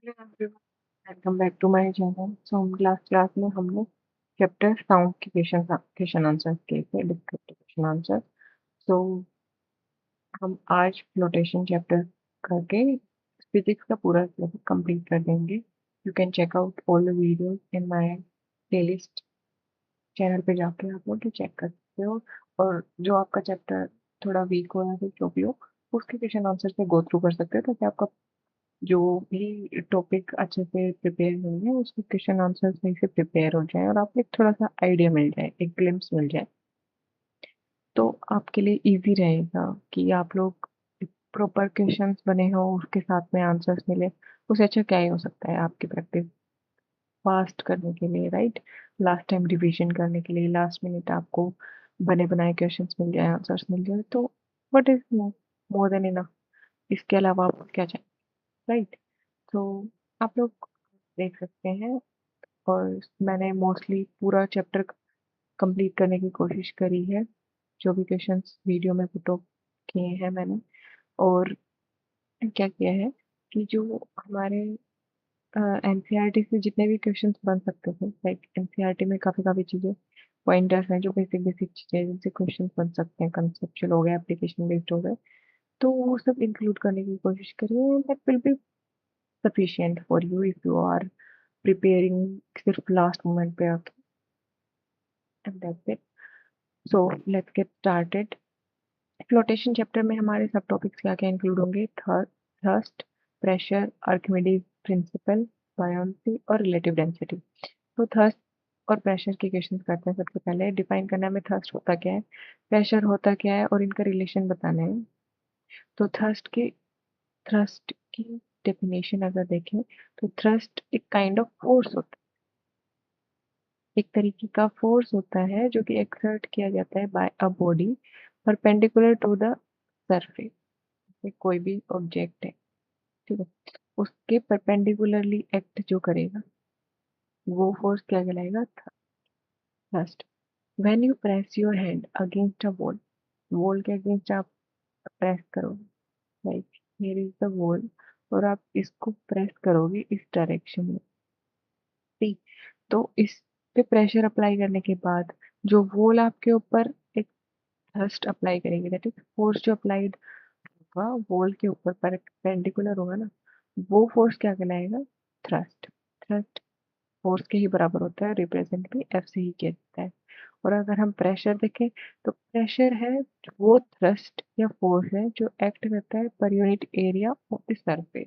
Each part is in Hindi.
Welcome back to my channel. So हम लास्ट क्लास में हमने चैप्टर साउंड के क्वेश्चन आंसर किए थे, डिस्क्रिप्टिव क्वेश्चन आंसर। सो हम आज फ्लोटेशन चैप्टर करके फिजिक्स का पूरा सिलेबस कंप्लीट कर देंगे। You can check out all the videos in my playlist. Channel पे जाके आप लोग चेक कर सकते हो, और जो आपका चैप्टर थोड़ा वीक हो या फिर जो भी हो, उसके क्वेश्चन आंसर से गो थ्रू कर सकते हो, ताकि आपका जो भी टॉपिक अच्छे से प्रिपेयर होंगे उसके क्वेश्चन आंसर सही से प्रिपेयर हो जाए और आपको एक थोड़ा सा आइडिया मिल जाए, एक ग्लिम्स मिल जाए, तो आपके लिए इजी रहेगा कि आप लोग प्रॉपर क्वेश्चंस बने हो, उसके साथ में आंसर्स मिले। उससे अच्छा क्या ही हो सकता है आपकी प्रैक्टिस फास्ट करने के लिए, राइट? लास्ट टाइम रिवीजन करने के लिए लास्ट मिनट आपको बने बनाए क्वेश्चंस मिल जाए, आंसर्स मिल जाए, तो what is more than enough. इसके अलावा आपको क्या चाहिए, राइट? तो आप लोग देख सकते हैं, और मैंने मोस्टली पूरा चैप्टर कंप्लीट करने की कोशिश करी है, जो भी क्वेश्चंस वीडियो में पुट अप किए हैं मैंने। और क्या किया है कि जो हमारे एनसीईआरटी से जितने भी क्वेश्चंस बन सकते थे, लाइक एनसीईआरटी में काफ़ी काफ़ी चीज़ें पॉइंटर्स हैं, जो बेसिक बेसिक चीज़ें जिनसे क्वेश्चंस बन सकते हैं, कंसेप्चुअल हो गए, एप्लीकेशन बेस्ड हो गए, तो वो सब इंक्लूड करने की कोशिश करिए। That will be sufficient for you if you are preparing सिर्फ लास्ट मोमेंट पे आके। And that's it. So let's get started. Flotation chapter में हमारे सब टॉपिक्स क्या क्या इंक्लूड होंगे? Thrust, pressure, Archimedes principle, buoyancy और रिलेटिव डेंसिटी। तो थ्रस्ट और प्रेशर के क्वेश्चंस करते हैं। सबसे पहले डिफाइन करना है हमें थ्रस्ट होता क्या है, प्रेशर होता क्या है, और इनका रिलेशन बताना है। तो थ्रस्ट की डेफिनेशन अगर देखें, तो थ्रस्ट एक काइंड ऑफ फोर्स होता है, एक तरीके का फोर्स होता है जो कि एक्सर्ट किया जाता है by a body perpendicular to the surface. कोई भी ऑब्जेक्ट है, ठीक है, उसके परपेंडिकुलरली एक्ट जो करेगा वो फोर्स क्या कहलाएगा? Thrust. When you press your hand against a wall, wall के अगेंस्ट आप प्रेस करोगे, like here is the wall, और आप इसको प्रेस करोगे इस डायरेक्शन में, ठीक? तो इस पे प्रेशर अप्लाई करने के बाद जो वॉल आपके ऊपर एक थ्रस्ट अप्लाई करेगी, दैट इज फोर्स जो अप्लाइड होगा वॉल के ऊपर परपेंडिकुलर होगा ना, वो फोर्स क्या कहलाएगा? थ्रस्ट। थ्रस्ट फोर्स के ही बराबर होता है, रिप्रेजेंट भी एफ से ही किया जाता है। और अगर हम प्रेशर देखें, तो प्रेशर है वो थ्रस्ट या फोर्स है जो एक्ट करता है per unit area of the surface.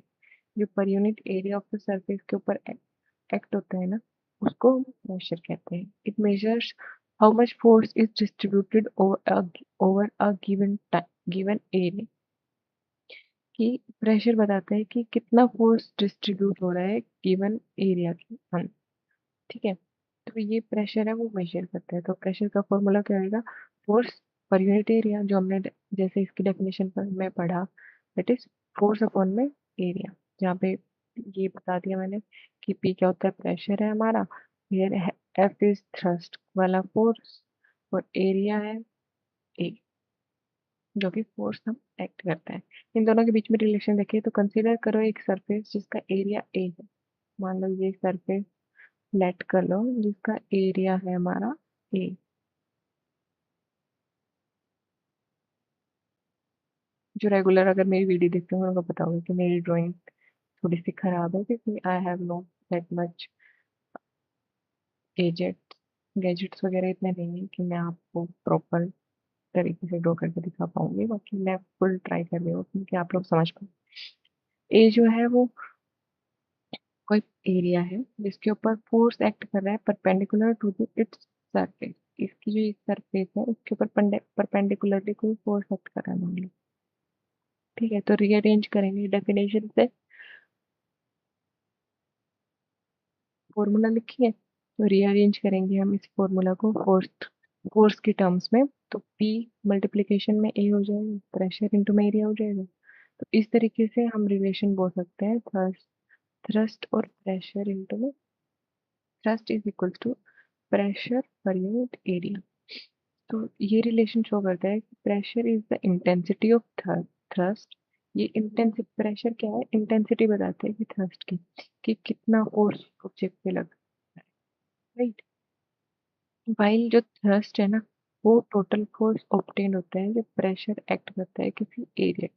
जो per unit area of the surface के ऊपर एक्ट होता है ना, उसको हम प्रेशर कहते हैं। It measures how much force is distributed over a given area. कि प्रेशर बताता है कि कितना फोर्स डिस्ट्रीब्यूट हो रहा है गिवन एरिया के अंदर, ठीक है? तो ये प्रेशर है वो मेजर करता है। तो प्रेशर का फॉर्मूला क्या आएगा? फोर्स पर यूनिट एरिया, जो हमने जैसे इसकी डेफिनेशन पर में पढ़ा, दैट इज फोर्स अपॉन में एरिया। जहाँ पे ये बता दिया मैंने कि पी क्या होता है, प्रेशर है हमारा, फिर एफ इज थ्रस्ट वाला फोर्स, और एरिया है ए, जो कि फोर्स हम एक्ट करता है। इन दोनों के बीच में रिलेशन देखिए, तो कंसीडर करो एक सरफेस जिसका एरिया ए है। मान लो ये सरफेस लेट कर लो जिसका एरिया है हमारा ए। जो रेगुलर अगर मेरी वीडियो देखते हो उनको पता होगा कि मेरी ड्राइंग थोड़ी सी खराब है, क्योंकि I have know that much gadget gadgets वगैरह इतने नहीं है कि मैं आपको प्रॉपर तरीके से ड्रॉ करके दिखा पाऊंगी। बाकी मैं फुल ट्राई कर रही हूँ क्योंकि आप लोग समझ पाए। ए जो है वो कोई एरिया है जिसके ऊपर फोर्स एक्ट कर रहा है perpendicular to the its surface. इसकी जो सरफेस है उसके ऊपर परपेंडिकुलरली कोई फोर्स एक्ट कर रहा है, मान लो, ठीक है? तो रीअरेंज करेंगे डेफिनेशन से, फॉर्मूला लिखिए, तो रीअरेंज करेंगे हम इस फॉर्मूला को फोर्स फोर्स की टर्म्स में। तो पी मल्टीप्लिकेशन में ए हो जाएगा, प्रेशर इंटू में एरिया हो जाएगा। तो इस तरीके से हम रिलेशन बोल सकते हैं, थ्रस्ट थ्रस्ट और प्रेशर इंटू में, thrust is equal to pressure पर यूनिट एरिया। तो ये रिलेशन शो करता है कि pressure is the intensity of thrust ये इंटेंसिटी प्रेशर क्या है, इंटेंसिटी बताते हैं कि थ्रस्ट की, कि कितना फोर्स ऑब्जेक्ट पे लग रहा है, राइट। वाइल जो थ्रस्ट है ना, वो टोटल फोर्स ऑब्टेन होता है जब प्रेशर एक्ट करता है किसी एरिया।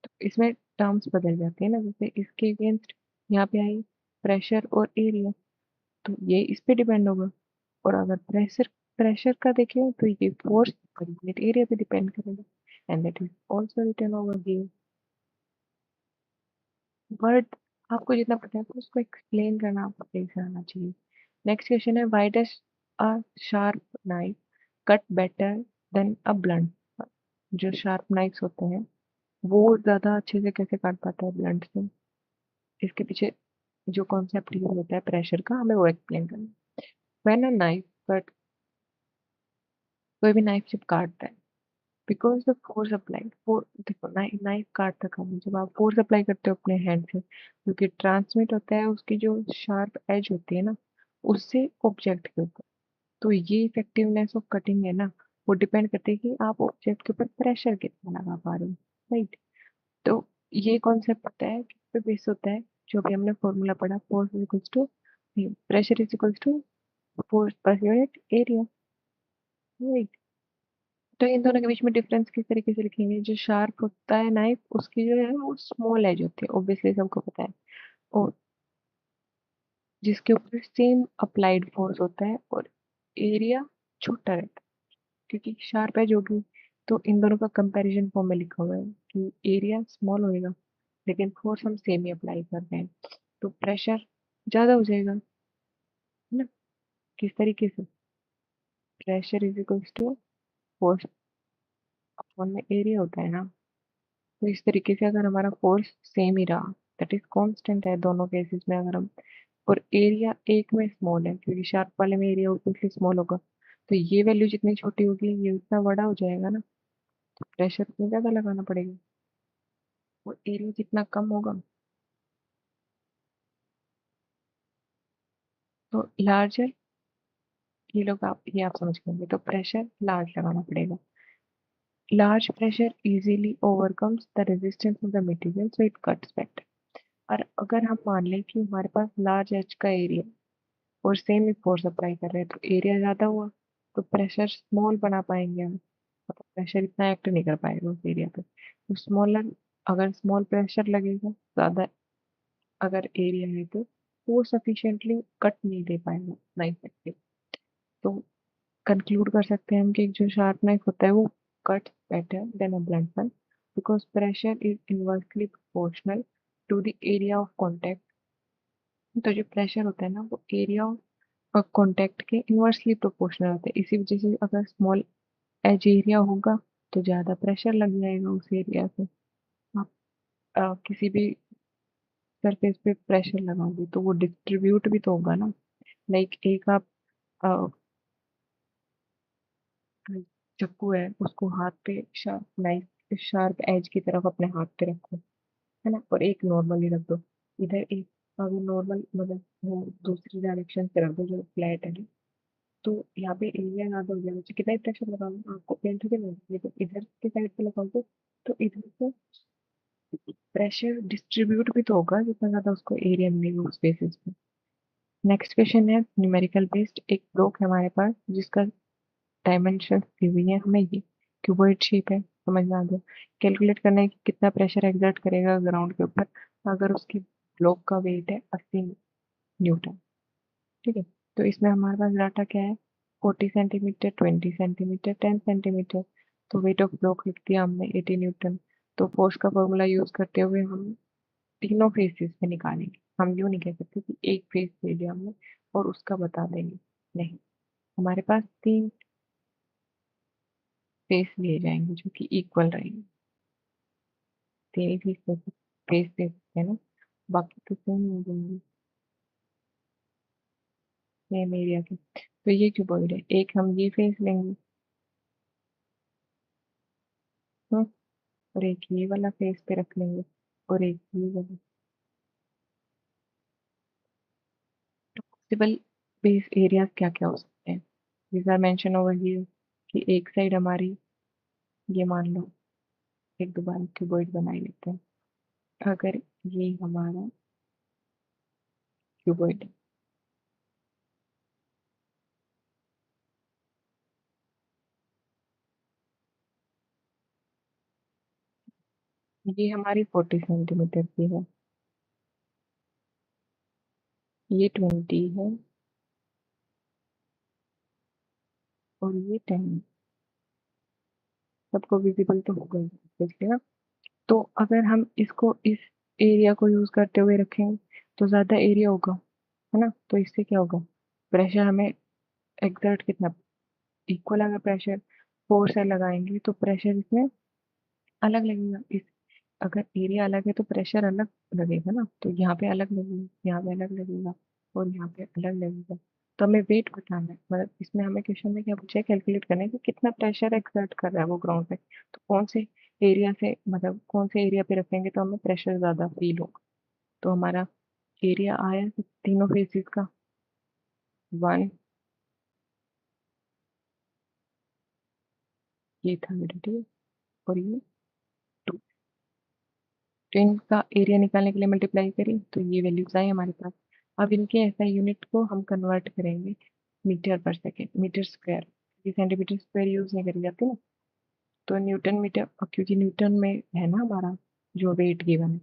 तो इसमें टर्म्स बदल जाते हैं ना, जैसे इसके अगेंस्ट यहाँ पे आई प्रेशर और एरिया, तो ये इस पे डिपेंड होगा। और अगर प्रेशर प्रेशर का देखें तो ये फोर्स पर यूनिट एरिया पे डिपेंड करेगा, and that is also written over here. But आपको जितना पता है तो उसको एक्सप्लेन करना आपको सही से आना चाहिए। नेक्स्ट क्वेश्चन है, why does a sharp knife cut better than a blunt. जो शार्प नाइफ्स होते हैं वो ज्यादा अच्छे से कैसे काट पाता है ब्लंट से, इसके पीछे जो कॉन्सेप्ट यूज होता है प्रेशर का, हमें वो एक्सप्लेन करना है। व्हेन अ नाइफ कट, कोई भी नाइफ जब काटता है, because the force applied, four देखो नाइफ काटता कब है, जब आप फोर्स अप्लाई करते हो अपने हैंड से, क्योंकि ट्रांसमिट होता है उसकी जो शार्प एज होती है ना, उससे ऑब्जेक्ट के ऊपर। तो ये इफेक्टिवनेस ऑफ कटिंग है ना, वो डिपेंड करती है कि आप ऑब्जेक्ट के ऊपर प्रेशर कितना लगा पा रहे हो, राइट। तो ये कॉन्सेप्ट होता है किस पे बेस होता है, जो भी हमने फॉर्मूला पढ़ा, force is equals to pressure is equals to force पर यूनिट एरिया, राइट। तो इन दोनों के बीच में डिफरेंस किस तरीके से लिखेंगे, जो शार्प होता है नाइफ उसकी जो है वो स्मॉल एज होती है, ऑब्वियसली सबको पता है, और जिसके ऊपर सेम अप्लाइड फोर्स होता है, और एरिया छोटा रहता है, क्योंकि शार्प एज होगी। तो इन दोनों का कंपैरिजन फॉर्म में लिखा हुआ है कि एरिया स्मॉल होएगा लेकिन फोर्स हम सेम ही अप्लाई कर रहे हैं, तो प्रेशर ज्यादा हो जाएगा, है ना। किस तरीके से, pressure is equals to force upon में एरिया होता है ना। तो इस तरीके से अगर हमारा फोर्स सेम ही रहा, दैट इज कांस्टेंट है दोनों केसेस में, अगर हम, और एरिया एक में स्मॉल है क्योंकि शार्प वाले में एरिया ऑब्वियसली स्मॉल होगा, तो ये वैल्यू जितनी छोटी होगी ये उतना बड़ा हो जाएगा ना, तो प्रेशर उतना ज्यादा लगाना पड़ेगा, और एरिया जितना कम होगा तो लार्जर, ये आप समझ गए, तो प्रेशर लार्ज लगाना पड़ेगा। Large pressure easily overcomes the resistance of the material so it cuts better. और अगर हम मान लें कि हमारे पास लार्ज एच का एरिया और सेम ही फोर्स अप्लाई कर रहे हैं, तो एरिया ज्यादा हुआ, तो प्रेशर स्मॉल बना पाएंगे हम, मतलब प्रेशर इतना एक्ट नहीं कर पाएगा उस एरिया पे, तो स्मॉलर, अगर स्मॉल प्रेशर लगेगा ज्यादा, अगर एरिया है तो वो सफिशिएंटली कट नहीं दे पाएगा नाइफ से। तो कंक्लूड कर सकते हैं हम कि जो शार्प नाइफ होता है वो cut better than a blunt one, because pressure is inversely proportional to the area of contact. तो जो प्रेशर होता है ना वो एरिया और कांटेक्ट के इनवर्सली प्रोपोर्शनल होते हैं, इसी वजह से अगर स्मॉल एज एरिया होगा तो ज्यादा प्रेशर लग जाएगा उस एरिया से। आप किसी भी सरफेस पे प्रेशर लगाओगे तो वो डिस्ट्रीब्यूट भी तो होगा ना, लाइक एक आप अ, चाकू है उसको हाथ पे शार्प नाइफ शार्प एज की तरफ अपने हाथ पे रखो, है ना, और एक नॉर्मली रख दो, इधर एक अगर नॉर्मल मतलब वो दूसरी डायरेक्शन से रख दो जो फ्लैट है, तो यहाँ पे एरिया ज्यादा हो जाएगा, तो कितना ही प्रेशर लगाओ आपको पेन तो नहीं, लेकिन इधर के साइड पे लगाओगे तो इधर से प्रेशर डिस्ट्रीब्यूट भी तो होगा, जितना ज्यादा उसको एरिया मिलेगा उस बेसिस पे। नेक्स्ट क्वेश्चन है न्यूमेरिकल बेस्ड, एक ब्लॉक है हमारे पास जिसका डायमेंशन दी हुई है हमें, ये क्यूबॉइड शेप है, समझ में आ गया। कैलकुलेट करना है कि कितना प्रेशर एक्सर्ट करेगा ग्राउंड के ऊपर अगर उसकी ब्लॉक का वेट है 80 न्यूटन, ठीक है। तो इसमें हमारे पास डाटा क्या है, 40 सेंटीमीटर, 20 सेंटीमीटर, 10 सेंटीमीटर, तो वेट ऑफ ब्लॉक लिख दिया हमने 80 न्यूटन। तो फोर्स का फॉर्मूला यूज करते हुए हम तीनों फेसेस में निकालेंगे, हम यूं नहीं कह सकते कि एक फेस ले लिया हमने और उसका बता देंगे, नहीं, हमारे पास तीन फेस लिए जाएंगे जो कि इक्वल रहेंगे, तीन ही फेस दे सकते हैं ना, बाकी तो सेम हो जाएंगे सेम एरिया के। तो ये क्यों बोल रहे हैं, एक हम ये फेस लेंगे, हम्म, और एक ये वाला फेस पे रख लेंगे, और एक ये वाला। तो पॉसिबल बेस एरियाज क्या क्या हो सकते हैं, these are mentioned over here, कि एक साइड हमारी, ये मान लो एक दोबारा क्यूबॉइड बना ही लेते हैं। अगर ये हमारा क्यूबॉइड है, ये हमारी 40 सेंटीमीटर की है, ये 20 है, और ये 10। सबको विजिबल तो होगा ही obviously ना। तो अगर हम इसको इस एरिया को यूज करते हुए रखेंगे तो ज्यादा एरिया होगा, है ना। तो इससे क्या होगा, प्रेशर हमें एक्सर्ट कितना, इक्वल अगर प्रेशर फोर से लगाएंगे तो प्रेशर इसमें अलग लगेगा। इस अगर एरिया अलग है तो प्रेशर अलग लगेगा ना। तो यहाँ पे अलग लगेगा, यहाँ पे अलग लगेगा, और यहाँ पे अलग लगेगा। तो हमें वेट बताना है, मतलब इसमें हमें क्वेश्चन में क्या पूछा है, कैलकुलेट करना है कि कितना प्रेशर एक्सर्ट कर रहा है वो ग्राउंड पे। तो कौन से एरिया से, मतलब कौन से एरिया पे रखेंगे तो हमें प्रेशर ज्यादा फील होगा। तो हमारा एरिया आया तीनों फेसिस का 1, ये था मेरा, ठीक है, और ये 2। तो इनका एरिया निकालने के लिए मल्टीप्लाई करी तो ये वैल्यूज आई हमारे पास। अब इनके ऐसा यूनिट को हम कन्वर्ट करेंगे मीटर पर सेकेंड, मीटर स्क्वायर, क्योंकि सेंटीमीटर स्क्वायर यूज नहीं करी जाती ना। तो न्यूटन मीटर, और क्योंकि न्यूटन में है ना हमारा जो वेट गिवन है,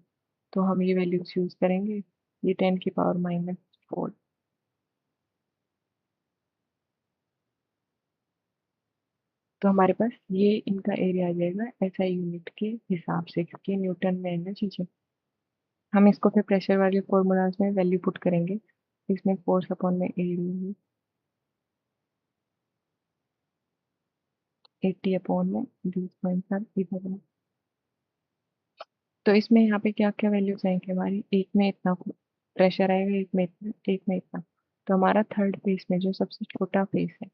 तो हम ये वैल्यूज यूज करेंगे। ये 10⁻⁴। तो हमारे पास ये इनका एरिया आ जाएगा ऐसा यूनिट के हिसाब से, क्योंकि न्यूटन में है ना चीजें। हम इसको फिर प्रेशर वाले फॉर्मूलाज में वैल्यू पुट करेंगे। इसमें फोर्स अपॉन में एरिया, 80 अपॉन में 20.7। तो इसमें यहाँ पे क्या क्या वैल्यूज आएंगे हमारी, एक में इतना प्रेशर आएगा, एक में इतना, एक में इतना। तो हमारा थर्ड फेस में जो सबसे छोटा फेस है,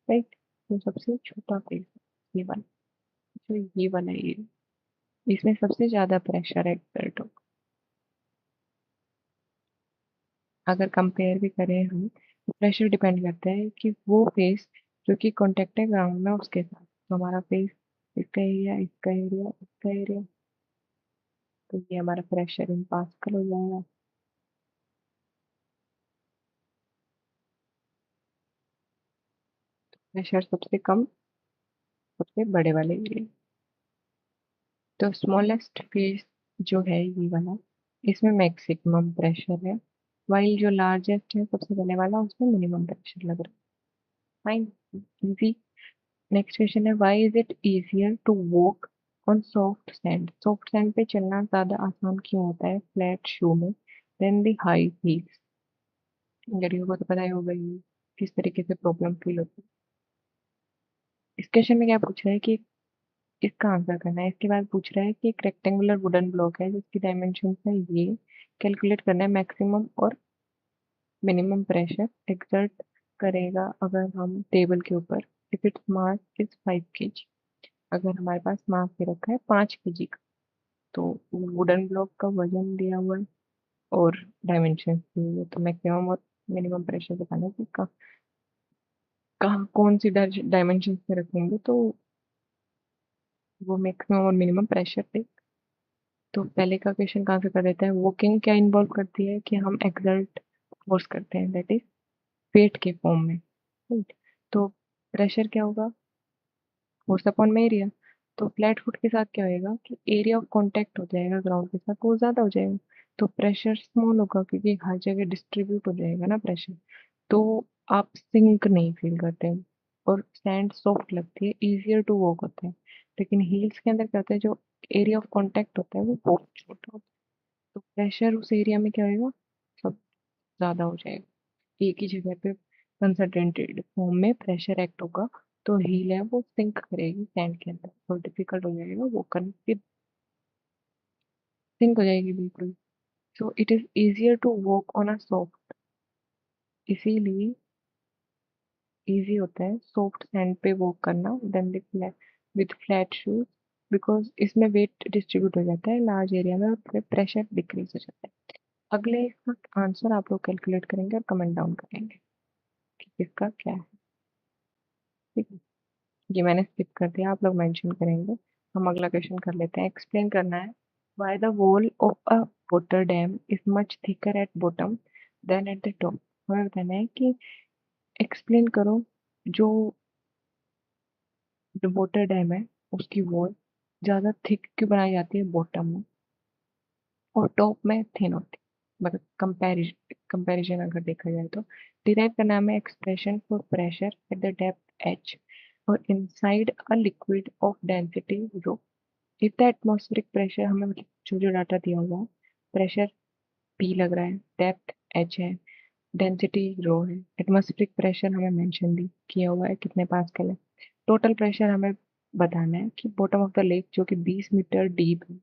राइट, जो सबसे छोटा फेस है, ये वाला, जो ये वाला एरिया, इसमें सबसे ज्यादा प्रेशर एक्सर्ट होगा। अगर कंपेयर भी करें हम, तो प्रेशर डिपेंड करता है कि वो फेस जो कि कॉन्टेक्ट है ग्राउंड में उसके साथ। तो हमारा फेस, इसका एरिया, इसका एरिया, इसका एरिया, तो ये हमारा प्रेशर इन पास्कल हो जाएगा। प्रेशर सबसे कम, सबसे बड़े वाले एरिया। तो स्मॉलेस्ट फेस जो है ये वाला, इसमें मैक्सिमम प्रेशर है, वाइल जो लार्जेस्ट है सबसे पहले वाला, उसमें मिनिमम प्रेशर लग रहा है। Fine, easy. नेक्स्ट क्वेश्चन है, why is it easier to walk on soft sand. Soft sand पे चलना ज्यादा आसान क्यों होता है फ्लैट शू में, देन दी हाई हील्स। लड़कियों को तो पता ही होगा ये किस तरीके से प्रॉब्लम फील होती है। इस क्वेश्चन में क्या पूछ रहा है कि इसका आंसर करना है। इसके बाद पूछ रहा है कि एक रेक्टेंगुलर वुडन ब्लॉक है जिसकी डायमेंशन है ये, कैलकुलेट करना है मैक्सिमम और मिनिमम प्रेशर एक्सर्ट करेगा अगर हम टेबल के ऊपर, if its mass is 5 kg। अगर हमारे पास मास दे रखा है 5 kg का, तो वुडन ब्लॉक का वजन दिया हुआ है और डायमेंशन दिए हुए, तो मैक्सिमम और मिनिमम प्रेशर बताना है कि कहाँ कौन सी डायमेंशन पे रखेंगे तो वो मैक्सिमम और मिनिमम प्रेशर पे। तो पहले का क्वेश्चन कहाँ से कर देता है, वोकिंग क्या इन्वॉल्व करती है कि हम एक्सर्ट फोर्स करते हैं, दैट इज वेट के फॉर्म में, राइट। तो प्रेशर क्या होगा, फोर्स अपॉन में एरिया। तो फ्लैट फुट के साथ क्या होएगा कि एरिया ऑफ कांटेक्ट हो जाएगा ग्राउंड के साथ, वो ज्यादा हो जाएगा। तो प्रेशर स्मॉल होगा क्योंकि हर जगह डिस्ट्रीब्यूट हो जाएगा ना प्रेशर। तो आप सिंक नहीं फील करते हैं, और सैंड सॉफ्ट लगती है, इजियर टू वॉक होता है। लेकिन हील्स के अंदर क्या होता है, जो एरिया ऑफ कांटेक्ट होता है वो बहुत छोटा होता है। तो प्रेशर उस एरिया में क्या होएगा, सब ज्यादा हो जाएगा। एक ही जगह पे कंसंट्रेटेड फॉर्म में प्रेशर एक्ट होगा, तो हील है वो सिंक करेगी सैंड के अंदर और डिफिकल्ट हो जाएगा वो करना, फिर सिंक हो जाएगी बिल्कुल। So it is easier to walk on a soft, इसीलिए इजी होता है सॉफ्ट सैंड पे वॉक करना then with flat shoes, because इसमें वेट डिस्ट्रीब्यूट हो जाता है लार्ज एरिया में और प्रेशर डिक्रीज हो जाता है। अगले इसका आंसर आप लोग कैलकुलेट करेंगे और कमेंट डाउन करेंगे कि इसका क्या है, ठीक है। ये मैंने स्किप कर दिया, आप लोग मेंशन करेंगे हम अगला क्वेश्चन कर लेते हैं। एक्सप्लेन करना है why the wall of a water dam is much thicker at bottom than at the top. हमें बताना है कि एक्सप्लेन करो जो वाटर डैम है उसकी वॉल ज्यादा थिक क्यों बनाई जाती है बॉटम में और टॉप में थिन होती है। मतलब कंपैरिजन अगर देखा जाए तो डिराइव करना है हमें expression for pressure at the depth H और inside a liquid of density rho. If the atmospheric pressure हमें मतलब जो जो डाटा दिया हुआ है, प्रेशर पी लग रहा है, डेप्थ एच है, डेंसिटी रो है, एटमॉस्फेरिक प्रेशर हमें मेंशन भी किया हुआ है कितने पास्कल है, टोटल प्रेशर हमें बताना है कि बॉटम ऑफ द लेक जो कि 20 मीटर डीप है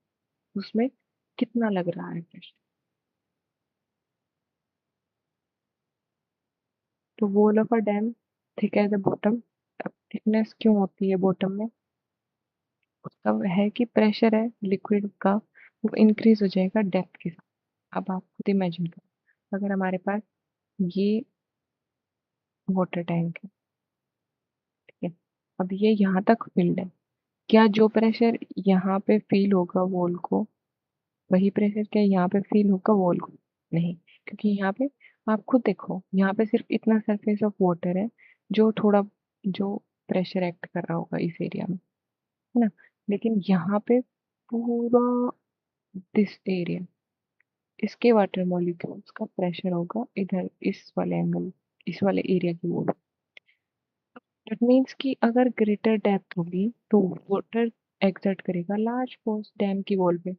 उसमें कितना लग रहा है प्रेशर। तो wall of a dam thick as the bottom. अब थिकनेस क्यों होती है बॉटम में? उसका वो है कि प्रेशर है लिक्विड का वो इंक्रीज हो जाएगा डेप्थ के साथ। अब आप खुद इमेजिन करो अगर हमारे पास ये वाटर टैंक है, ठीक है, अब ये यहाँ तक फिल्ड है, क्या जो प्रेशर यहाँ पे फील होगा वॉल को वही प्रेशर क्या यहाँ पे फील होगा वॉल को? नहीं, क्योंकि यहाँ पे आप खुद देखो यहाँ पे सिर्फ इतना सरफेस ऑफ वाटर है जो थोड़ा जो प्रेशर एक्ट कर रहा होगा इस एरिया में, है ना। लेकिन यहाँ पे पूरा दिस एरिया इसके वाटर मॉलिक्यूल्स का प्रेशर होगा इधर इस वाले एंगल इस वाले एरिया की ओर। दैट मीन्स कि अगर ग्रेटर डेप्थ होगी तो वाटर एक्सर्ट करेगा लार्ज फोर्स डैम की वॉल पे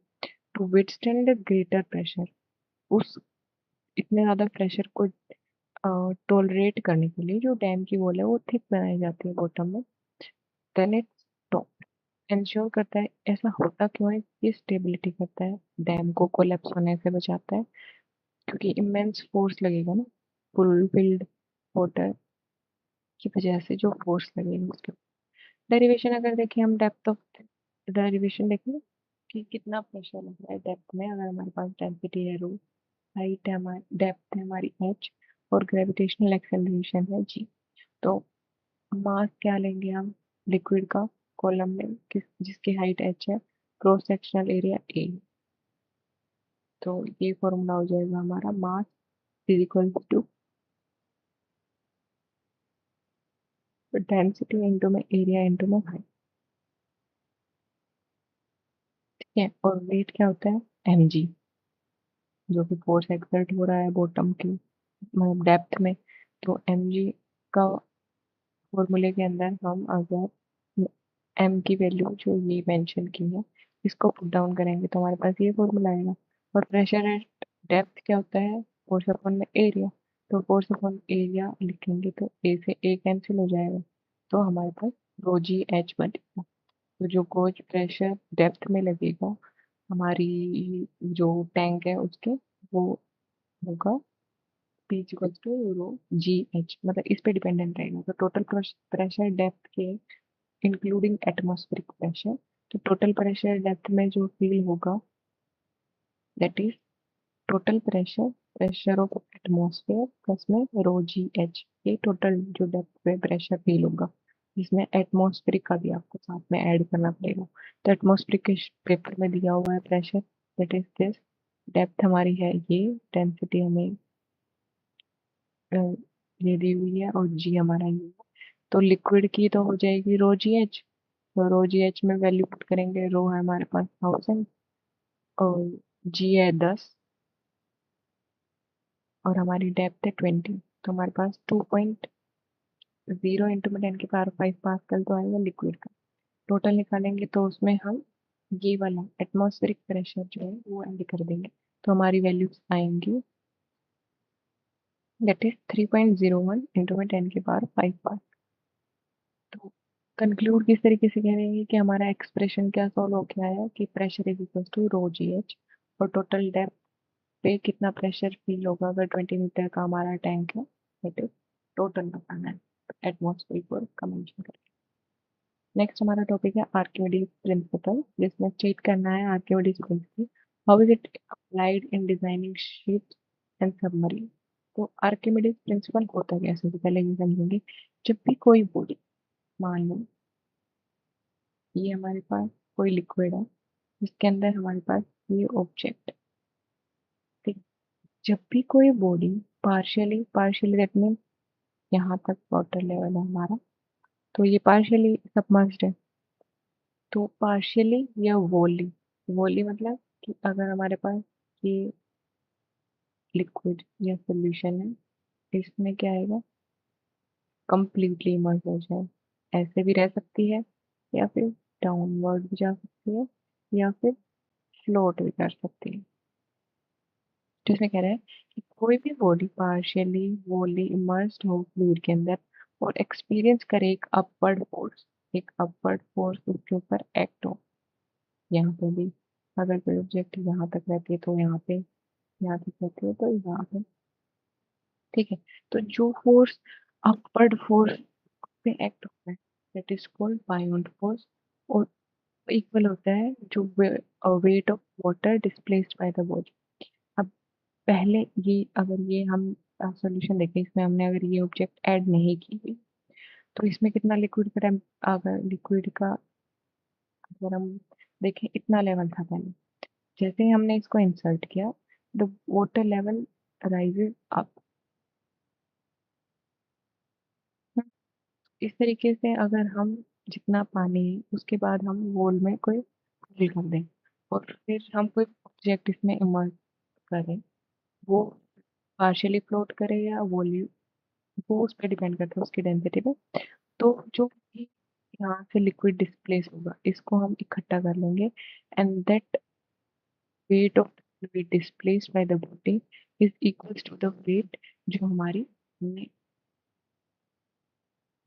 to withstand the greater pressure. उस इतने ज्यादा प्रेशर को टॉलरेट करने के लिए जो डैम की वॉल है वो थिक बनाई जाती है बॉटम में। देन इट स्टॉप इंश्योर करता है। ऐसा होता क्यों है? ये स्टेबिलिटी करता है, डैम को कोलैप्स होने से बचाता है क्योंकि इमेंस फोर्स लगेगा ना फुल फिल्ड वाटर की वजह से जो फोर्स लगेगा उसके। डेरिवेशन अगर देखें हम डेप्थ ऑफ डेरिवेशन देखें कि कितना प्रेशर लग रहा है डेप्थ में। अगर हमारे पास डेंसिटी है रो, हाइट है हमारी, डेप्थ है हमारी एच और ग्रेविटेशनल एक्सेलरेशन है जी। तो मास क्या लेंगे हम लिक्विड का कॉलम में किस जिसकी हाइट एच है, क्रॉस सेक्शनल एरिया ए। तो ये फॉर्मूला हो जाएगा हमारा mass is equal to density into में एरिया इंटू में हाइट, ठीक है। और वेट क्या होता है? एम जी, जो कि फोर्स एक्सर्ट हो रहा है बॉटम की मतलब डेप्थ में। तो एम जी का फॉर्मूले के अंदर हम अगर एम की वैल्यू जो ये मेंशन की है इसको पुट डाउन करेंगे तो हमारे पास ये फॉर्मूला आएगा। और प्रेशर एट डेप्थ क्या होता है? फोर्स अपॉन में एरिया। तो फोर्स अपॉन एरिया लिखेंगे तो ए से ए कैंसिल हो जाएगा तो हमारे पास रो जी एच बनेगा। तो जो गोज प्रेशर डेप्थ में लगेगा हमारी जो टैंक है उसके वो होगा P equal to rho ji H, मतलब इस पे डिपेंडेंट रहेगा। तो टोटल प्रेशर डेप्थ के इंक्लूडिंग एटमॉस्फेरिक प्रेशर, तो टोटल प्रेशर डेप्थ में जो फील होगा that is total pressure pressure of atmosphere plus में रो जी एच, ये टोटल जो डेप्थ पे प्रेशर फील होगा जिसमें एटमॉस्फेरिक का भी आपको साथ में ऐड करना पड़ेगा। तो एटमॉस्फेरिक के पेपर में दिया हुआ है pressure that is this, depth हमारी है ये, डेंसिटी हमें अ, ये दी हुई है और जी हमारा ये है। तो लिक्विड की तो हो जाएगी रो जी एच। तो रो जी एच में वैल्यू पुट करेंगे, रो है हमारे पास 1000 और जी है 10 और हमारी डेप्थ है 20। तो हमारे पास 2.0 इंटू में 10 की पावर 5 पास्कल तो आएगा लिक्विड का। टोटल निकालेंगे तो उसमें हम ये वाला एटमॉस्फेरिक प्रेशर जो है वो ऐड कर देंगे तो हमारी वैल्यूज आएंगी दैट इज 3.01 इंटू में 10 की पावर 5 पास्कल। तो कंक्लूड किस तरीके से करेंगे कि हमारा एक्सप्रेशन क्या सॉल्व हो गया है कि pressure is equal to rho ji h और टोटल डेप्थ पे कितना प्रेशर फील होगा अगर 20 मीटर का हमारा टैंक है, दैट इज टोटल बताना है एटमॉस्फेरिक वर्क का मेंशन करके। नेक्स्ट हमारा टॉपिक है आर्किमिडीज प्रिंसिपल, जिसमें चेक करना है Archimedes principal how is it applied in designing ships and submarine. तो आर्किमिडीज प्रिंसिपल होता है सबसे पहले ये समझेंगे। जब भी कोई बॉडी, मान लो ये हमारे पास कोई लिक्विड है जिसके अंदर हमारे पास ये ऑब्जेक्ट, ठीक। जब भी कोई body partially partially that mean यहाँ तक वाटर लेवल है हमारा, तो ये पार्शियली सबमर्ज्ड है। तो पार्शियली या वोली, वोली मतलब कि अगर हमारे पास ये लिक्विड या सोल्यूशन है, इसमें क्या आएगा, कंप्लीटली इमर्ज हो जाए, ऐसे भी रह सकती है, या फिर डाउनवर्ड भी जा सकती है, या फिर फ्लोट भी कर सकती है। तो इसमें कह रहा है कि कोई भी बॉडी पार्शियली वोली इमर्स्ड हो फ्लूइड के अंदर और एक्सपीरियंस करे एक अपवर्ड फोर्स, एक अपवर्ड फोर्स उसके ऊपर एक्ट हो। यहाँ पे भी अगर कोई ऑब्जेक्ट यहाँ तक रहती है तो यहाँ पे, यहाँ तक रहती है तो यहाँ पे, ठीक है। तो जो फोर्स अपवर्ड फोर्स पे एक्ट होता है that is called beyond force, और इक्वल होता है जो wait of water displaced by the body. अब पहले ये, अगर ये हम सॉल्यूशन देखें, इसमें हमने अगर ये ऑब्जेक्ट ऐड नहीं की हुई, तो इसमें कितना लिक्विड का अगर लिक्विड का, अगर हम देखें इतना लेवल था पहले, जैसे ही हमने इसको इंसर्ट किया the water level rises up. इस तरीके से अगर हम जितना पानी है उसके बाद हम बोल में कोई फिल कर दें और फिर हम कोई ऑब्जेक्ट इसमें इमर्ज करें, वो पार्शियली फ्लोट करे या वॉल्यूम, वो उस पर डिपेंड करता है उसकी डेंसिटी पे। तो जो भी यहाँ से लिक्विड डिस्प्लेस होगा इसको हम इकट्ठा कर लेंगे, and that weight of liquid displaced by the body is equals to the weight जो हमारी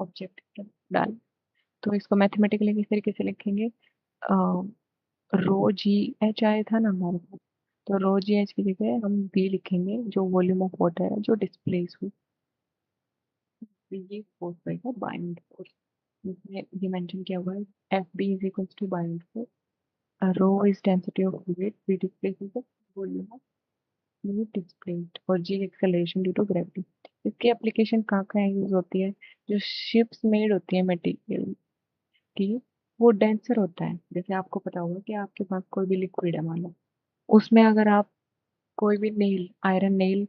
ऑब्जेक्ट डाल। तो इसको मैथमेटिकली किस तरीके से लिखेंगे, रो जी एच आया था ना हमारे पास, तो रो जी एच की जगह हम बी लिखेंगे जो वॉल्यूम ऑफ वाटर है जो डिस्प्लेस हुई, तो ये फोर्स रहेगा बाइंड फोर्स। इसमें ये मेंशन किया हुआ है F B is equal to bind force, rho is density of fluid, B displace the volume of fluid displaced, और g acceleration due to gravity. इसकी एप्लीकेशन कहाँ कहाँ यूज होती है, जो शिप्स मेड होती है मटेरियल की, वो डेंसर होता है। जैसे आपको पता होगा कि आपके पास कोई भी लिक्विड है मान लो, उसमें अगर आप कोई भी नेल, आयरन नेल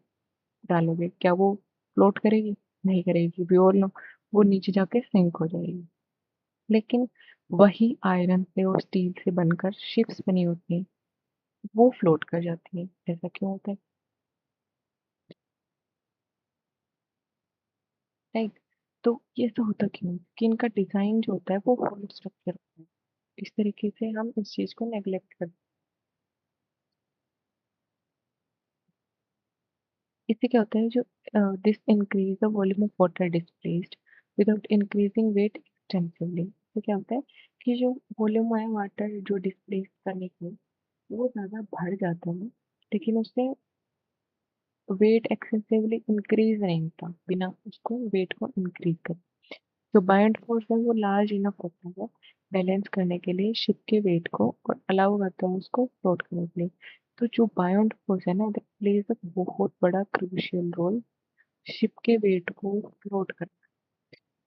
डालोगे, क्या वो फ्लोट करेगी? नहीं करेगी, भी और लो, वो नीचे जाके सिंक हो जाएगी। लेकिन वही आयरन से और स्टील से बनकर शिप्स बनी होती हैं, वो फ्लोट कर जाती है। ऐसा क्यों होता है? राइट। तो ये सब होता क्यों है? कि इनका डिजाइन जो होता है वो होल स्ट्रक्चर होता है। इस तरीके से हम इस चीज को नेग्लेक्ट कर, इससे क्या होता है, जो this increase the volume of water displaced without increasing weight extensively. तो क्या होता है कि जो वॉल्यूम है वाटर जो डिस्प्लेस करने की, वो ज्यादा बढ़ जाता है, लेकिन उससे वेट एक्सेसिवली इंक्रीज नहीं होता बिना उसको वेट को इंक्रीज कर। जो बायोंट फोर्स है वो लार्ज इनफ होता है बैलेंस करने के लिए शिप के वेट को, और अलाउ करता है उसको फ्लोट करने के लिए। तो जो बायोंट फोर्स है ना, दैट प्लेज अ बहुत बड़ा क्रूशियल रोल शिप के वेट को फ्लोट करना,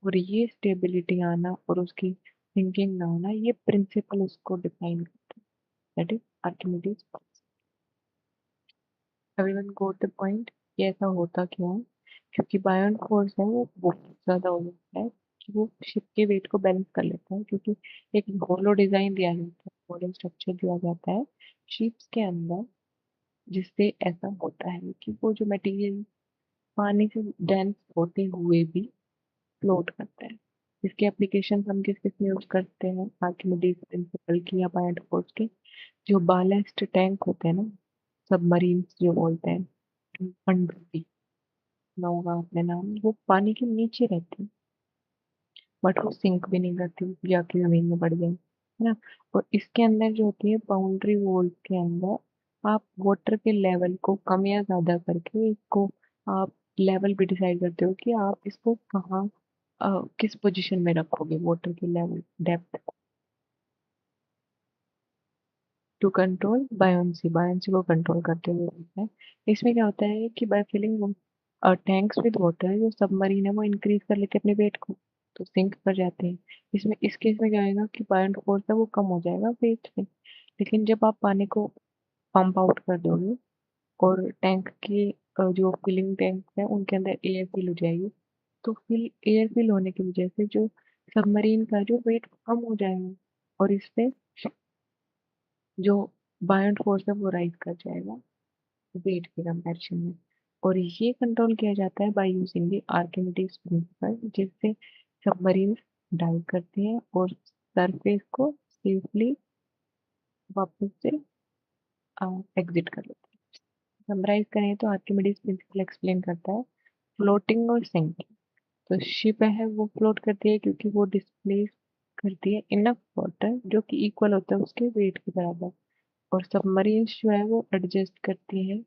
और ये स्टेबिलिटी आना और उसकी सिंकिंग ना होना, ये प्रिंसिपल उसको डिफाइन करता है, that is Archimedes. Everyone goat the point? ये ऐसा होता क्यों है? क्योंकि बायोन फोर्स है वो बहुत ज्यादा हो जाता है कि वो शिप के वेट को बैलेंस कर लेता है, क्योंकि एक होलो डिजाइन दिया जाता है, होलो स्ट्रक्चर दिया जाता है शिप्स के अंदर, जिससे ऐसा होता है कि वो जो मटेरियल पानी से डेंस होते हुए भी फ्लोट करता है। इसके एप्लीकेशन हम किस किस में यूज करते हैं, आर्किमिडीज प्रिंसिपल की या बायोट फोर्स की? जो बालेस्ट टैंक होते हैं ना, सबमरीन जो बोलते हैं, पनडुब्बी, सुना होगा आपने नाम, वो पानी के नीचे रहती है, बट वो सिंक भी नहीं करती, जाके जमीन में पड़ जाए, है ना। और इसके अंदर जो होती है बाउंड्री वॉल के अंदर, आप वाटर के लेवल को कम या ज्यादा करके इसको आप लेवल भी डिसाइड करते हो कि आप इसको कहाँ, किस पोजीशन में रखोगे वाटर के level depth, to control buoyancy, buoyancy को कंट्रोल करते हुए होता है। इसमें क्या होता है कि by filling tanks with water, जो सबमरीन है वो इंक्रीज कर लेते हैं अपने वेट को, तो सिंक कर जाते हैं। इसमें इस केस में क्या होगा कि बायोंट फोर्स है वो कम हो जाएगा वेट में। लेकिन जब आप पानी को पंप आउट कर दोगे और टैंक की जो फिलिंग टैंक है उनके अंदर एयर फिल हो जाएगी, तो फिल एयर फिल होने की वजह से जो सबमरीन का जो वेट कम हो जाएगा और इससे जो बायोंट फोर्स है वो राइज कर जाएगा वेट के कंपैरिजन में। और ये कंट्रोल किया जाता है by using the Archimedes principal, जिससे सबमरीन डाइव करते हैं और सरफेस को सेफली वापस से एग्जिट कर लेते हैं। समराइज करें तो आर्किमिडीज प्रिंसिपल एक्सप्लेन करता है फ्लोटिंग और सिंकिंग। तो शिप है वो फ्लोट करती है क्योंकि वो डिस्प्लेस करती है इनफ वाटर जो कि इक्वल होता है उसके वेट के बराबर। और सबमरीन्स जो है वो एडजस्ट करती है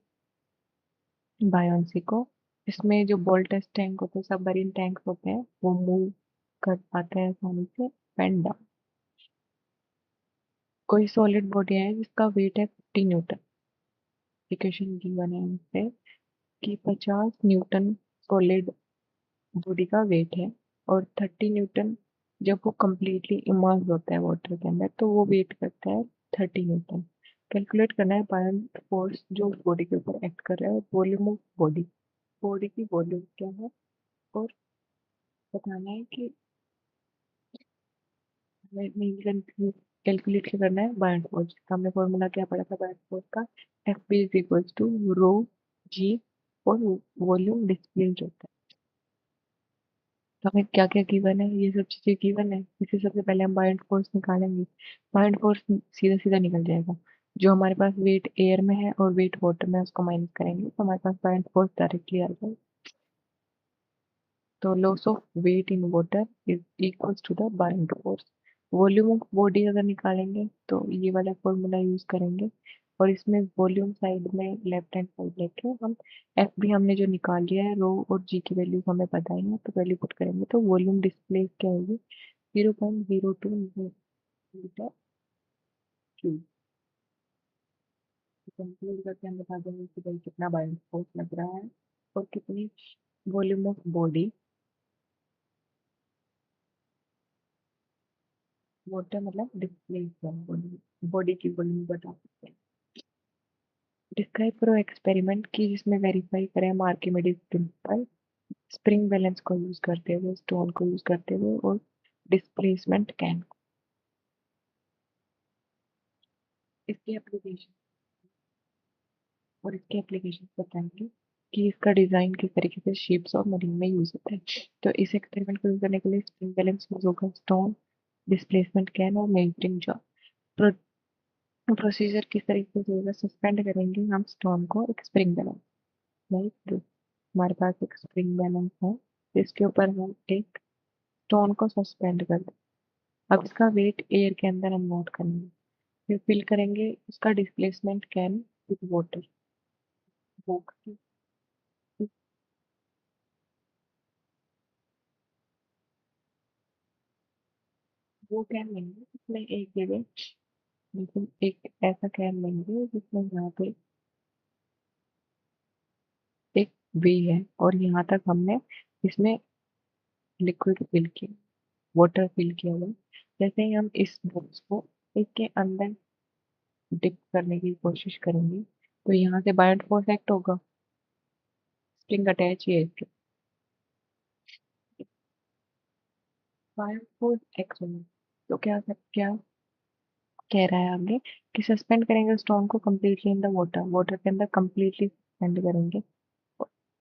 बायोन्सी को। इसमें जो बोल्टस टैंक होते हैं, सबमरीन टैंक होते हैं, वो मूव कर पाते हैं आसानी से एंड डाउन। कोई सॉलिड बॉडी है जिसका वेट है 50 न्यूटन। इक्वेशन गिवन है हमसे कि 50 न्यूटन सॉलिड बॉडी का वेट है और 30 न्यूटन जब वो कम्प्लीटली इमर्ज होता है वाटर के अंदर तो वो वेट करता है 30 न्यूटन। कैलकुलेट करना है बायोंट फोर्स जो उस बॉडी के ऊपर एक्ट कर रहा है और वॉल्यूम ऑफ बॉडी, बॉडी की वॉल्यूम क्या है, और बताना है कि हमें कैलकुलेट क्या करना है बायोंट फोर्स। जिसका हमने फॉर्मूला क्या पढ़ा था बायोंट फोर्स का, F B is equals to rho G और वॉल्यूम डिस्प्लेस्ड होता है। तो हमें क्या क्या गिवन है, ये सब चीजें गिवन है। इससे सबसे पहले हम बायोंट फोर्स निकालेंगे। बायोंट फोर्स सीधा सीधा निकल जाएगा। जो हमारे पास वेट एयर में है और वेट वाटर में है, उसको माइनस करेंगे तो हमारे पास बायोंट फोर्स डायरेक्टली आ जाएगा। तो loss of weight in water is equals to the buoyant force. Volume of body अगर निकालेंगे तो ये वाला फॉर्मूला यूज करेंगे। और इसमें वॉल्यूम साइड में लेफ्ट हैंड साइड लेके हम एफ भी हमने जो निकाल लिया है, रो और जी की वैल्यू हमें पता ही है, तो वैल्यू पुट करेंगे तो वॉल्यूम डिस्प्ले क्या होगी 0.02 मीटर क्यूब। कंक्लूड करके हम बता देंगे कि भाई कितना बायोंट फोर्स लग रहा है और कितनी वॉल्यूम ऑफ बॉडी, वाटर मतलब डिस्प्लेस वॉल्यूम, बॉडी की वॉल्यूम बता सकते हैं। डिस्क्राइब करो एक्सपेरिमेंट की जिसमें वेरीफाई करें हम आर्किमिडीज प्रिंसिपल स्प्रिंग बैलेंस को यूज करते हुए, स्टोन को यूज करते हुए और डिस्प्लेसमेंट कैन। इसकी एप्लीकेशन और इसके एप्लीकेशन बताएंगे कि इसका डिजाइन किस तरीके से शिप्स और मरीन में यूज होता है। तो इस एक्सपेरिमेंट को यूज करने के लिए स्प्रिंग बैलेंस यूज होगा, स्टोन, डिस्प्लेसमेंट कैन और मेल्टिंग जॉब। प्रोसीजर किस तरीके से होगा, सस्पेंड करेंगे हम स्टोन को एक स्प्रिंग बैलेंस, राइट। हमारे पास एक स्प्रिंग बैलेंस है, इसके ऊपर हम एक स्टोन को सस्पेंड कर दें। अब इसका वेट एयर के अंदर हम नोट करेंगे, फिर फिल करेंगे उसका डिस्प्लेसमेंट कैन विद वाटर। वो वो कैन लेंगे जिसमें एक जगह, बिल्कुल एक ऐसा कैन लेंगे जिसमें यहाँ पे एक वे है और यहाँ तक हमने इसमें लिक्विड फिल किया, वाटर फिल किया हुआ है। जैसे ही हम इस बॉक्स को इसके अंदर डिप करने की कोशिश करेंगे तो यहाँ से बायोंट फोर्स एक्ट होगा, स्प्रिंग अटैच है इसके। बायोंट फोर्स एक्ट होगा तो क्या कह रहा है आगे कि सस्पेंड करेंगे स्टोन को completely in the water, water के अंदर कम्प्लीटली सस्पेंड करेंगे